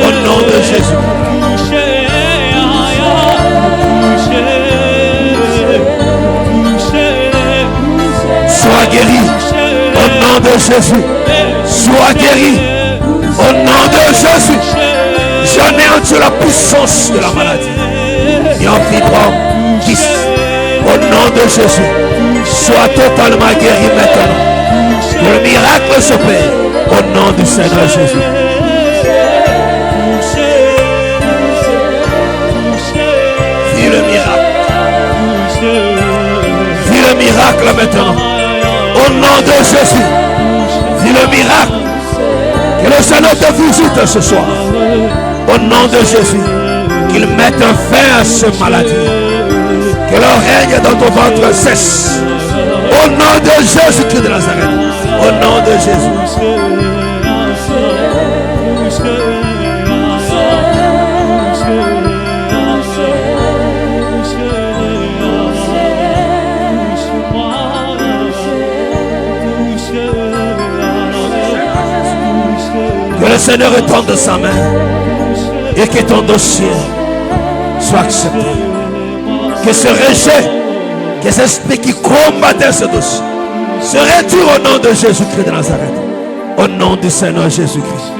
Au nom de Jésus. Sois guéri. Au nom de Jésus. Sois guéri. Au nom de Jésus. J'anéantis la puissance de la maladie. Et en vibrant, au nom de Jésus, sois totalement guéri maintenant. Que le miracle s'opère au nom du Seigneur Jésus. Vis le miracle. Vis le miracle maintenant. Au nom de Jésus. Vis le miracle. Que le Seigneur te visite ce soir. Au nom de Jésus. Qu'il mette un fin à cette maladie. Que le règne dans ton ventre cesse. Au nom de Jésus-Christ de Nazareth. Au nom de Jésus. Que le Seigneur étende sa main et que ton dossier soit accepté. Que ce rejet, que cet esprit qui combattait ce dossier se retire au nom de Jésus-Christ de Nazareth. Au nom du Seigneur Jésus-Christ.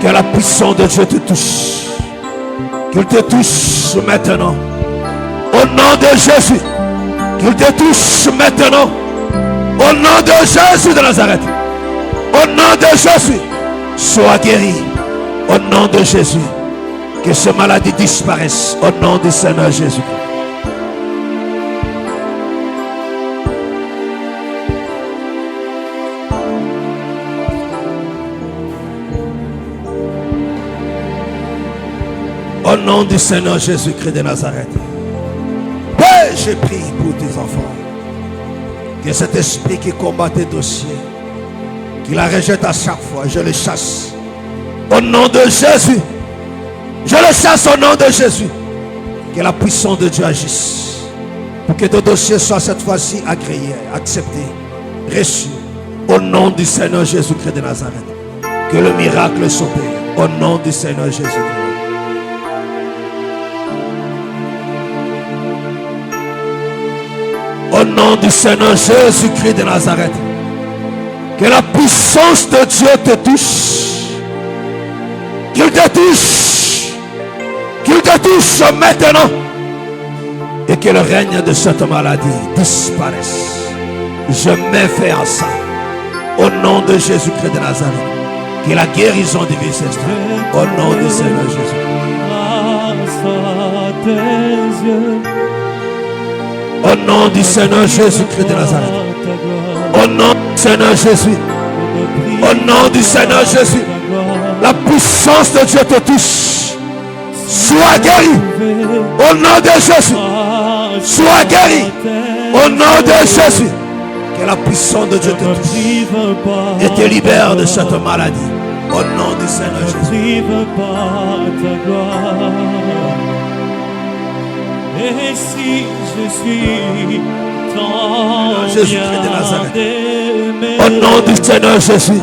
Que la puissance de Dieu te touche. Qu'il te touche maintenant. Au nom de Jésus. Qu'il te touche maintenant. Au nom de Jésus de Nazareth. Au nom de Jésus. Sois guéri. Au nom de Jésus. Que cette maladie disparaisse. Au nom du Seigneur Jésus. Au nom du Seigneur Jésus-Christ de Nazareth. Père, je prie pour tes enfants. Que cet esprit qui combat tes dossiers, qui la rejette à chaque fois, je le chasse. Au nom de Jésus. Je le chasse au nom de Jésus. Que la puissance de Dieu agisse. Pour que ton dossier soit cette fois-ci agréé, accepté, reçu. Au nom du Seigneur Jésus-Christ de Nazareth. Que le miracle s'opère. Au nom du Seigneur Jésus-Christ. Au nom du Seigneur Jésus-Christ de Nazareth. Que la puissance de Dieu te touche. Qu'il te touche. Qu'il te touche maintenant. Et que le règne de cette maladie disparaisse. Je mets fin à ça. Au nom de Jésus-Christ de Nazareth. Que la guérison divine s'installe. Au nom du Seigneur Jésus. Au nom du Seigneur Jésus-Christ de Nazareth. Au nom du Seigneur Jésus. Au nom du Seigneur Jésus. La puissance de Dieu te touche. Sois guéri. Au nom de Jésus. Sois guéri. Au nom de Jésus. Que la puissance de Dieu te touche. Et te libère de cette maladie. Au nom du Seigneur Jésus. Et si je suis dans Jésus-Christ de Nazareth. Au nom du Seigneur Jésus.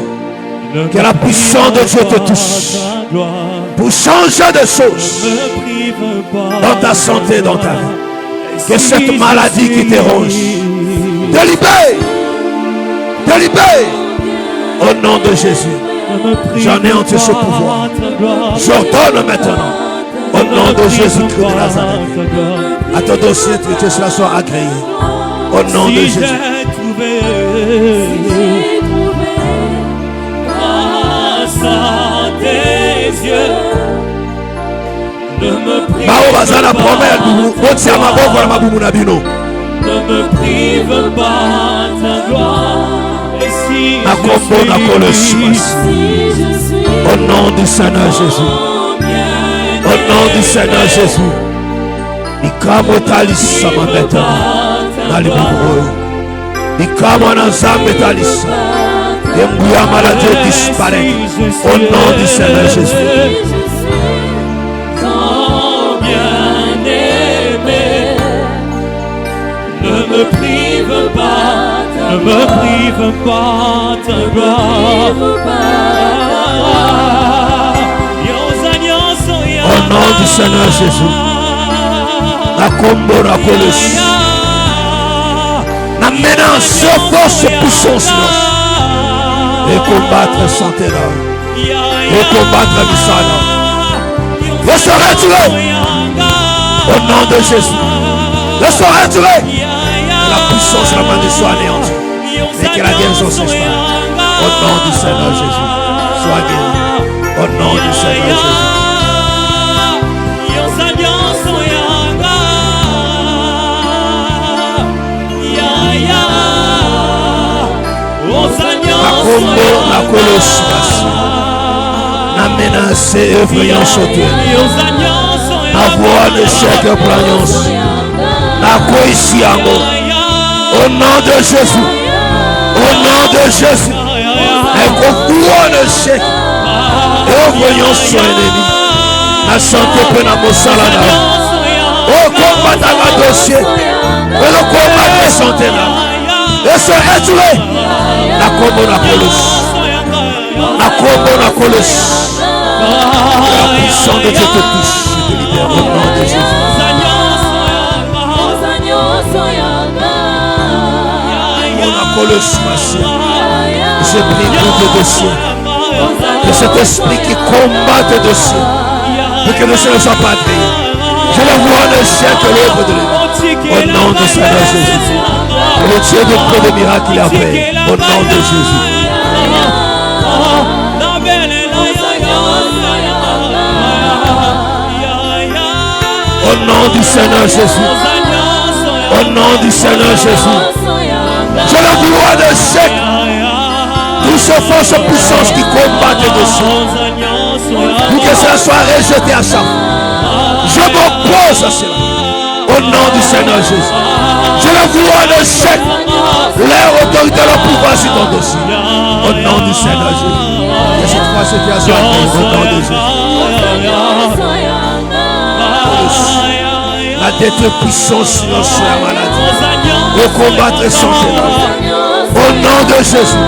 Que la puissance de Dieu te touche. Pour changer de choses. Dans ta santé, dans ta vie. Que cette maladie qui te ronge. Te libère. Te libère. Au nom de Jésus. J'en ai entier ce pouvoir. J'ordonne maintenant. Au nom de Jésus-Christ de Nazareth. À ton dossier, que cela soit agréé. Au nom de Jésus. Grâce à tes yeux. Ne me prive pas de ta gloire. Et si au nom du Seigneur Jésus. Au nom du Seigneur Jésus. La maladie disparaît au nom du Seigneur Jésus. Ne me prive pas ta gloire. Au nom du Seigneur Jésus. La menace force puissance et combattre santé là. Et combattre Bissana. Je serai tué. Au nom de Jésus. Je serai tué. La puissance, la malédiction anéantie. Et que la guérison s'installe. Au nom du Seigneur Jésus. Sois guéri. Au nom du Seigneur Jésus. La colosse na menace effrayant sauté. La voix de chaque plaignance. La coïnciamo. Au nom de Jésus. Au nom de Jésus. Un concours de chèque. Et voyons son ennemi. La santé peut la salada. Au combat dans le dossier. Et le combat de santé là. Et se retrouver. La combo la colosse. La combo la colosse. La puissance de Dieu te touche. Je te libère au nom de Jésus. La colosse, ma soeur. Je prie pour tes dossiers. Que cet esprit qui combat tes dossiers. Pour que le Seigneur ne soit pas agréé. Je le vois le chien que l'œuvre de lui. Au nom de Seigneur Jésus. Le Dieu de peu de miracles, il a fait. Au nom de Jésus. Au nom du Seigneur Jésus. Au nom du Seigneur Jésus. Je le vois de chèque. Toutes ces forces puissances qui combattent dessus. Pour que cela soit rejeté à chaque fois. Je m'oppose à cela. Au nom du Seigneur Jésus. Je le vois de chèque. Leur autorité, leur pouvoir sur ton dossier. Au nom du Seigneur Jésus. Et cette fois, c'était à ce moment. Au nom de Jésus. La dette puissance silencieuse la maladie. De combattre son ténor. Au nom de Jésus.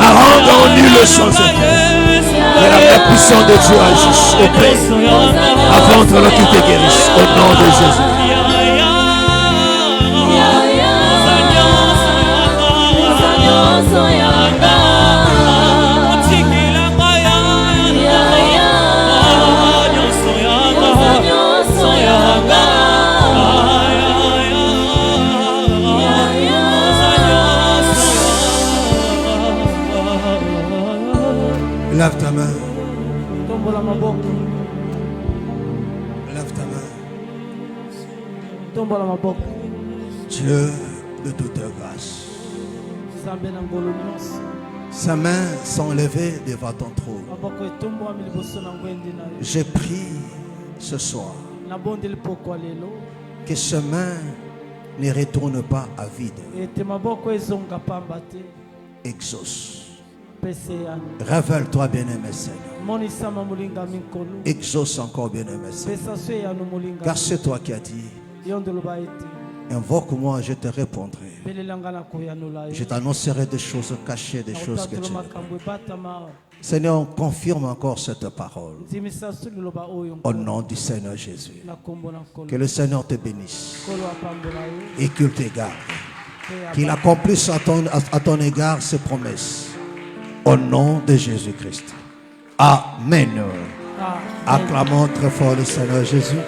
À rendre en nul le sang. Et la main puissante de Dieu agisse. Opère. Avant de qui te guérisse. Au nom de Jésus. Lève ta main. Lève ta main. Dieu de toute grâce. Sa main sont levées devant ton trône. Je prie ce soir que ce main ne retourne pas à vide. Exauce. Révèle-toi, bien-aimé Seigneur. Exauce encore, bien-aimé Seigneur. Car c'est toi qui as dit: invoque-moi, je te répondrai. Je t'annoncerai des choses cachées, des choses que tu n'as pas. Seigneur, confirme encore cette parole. Au nom du Seigneur Jésus. Que le Seigneur te bénisse et qu'il te garde. Qu'il accomplisse à ton égard ses promesses. Au nom de Jésus-Christ. Amen. Acclamons très fort le Seigneur Jésus.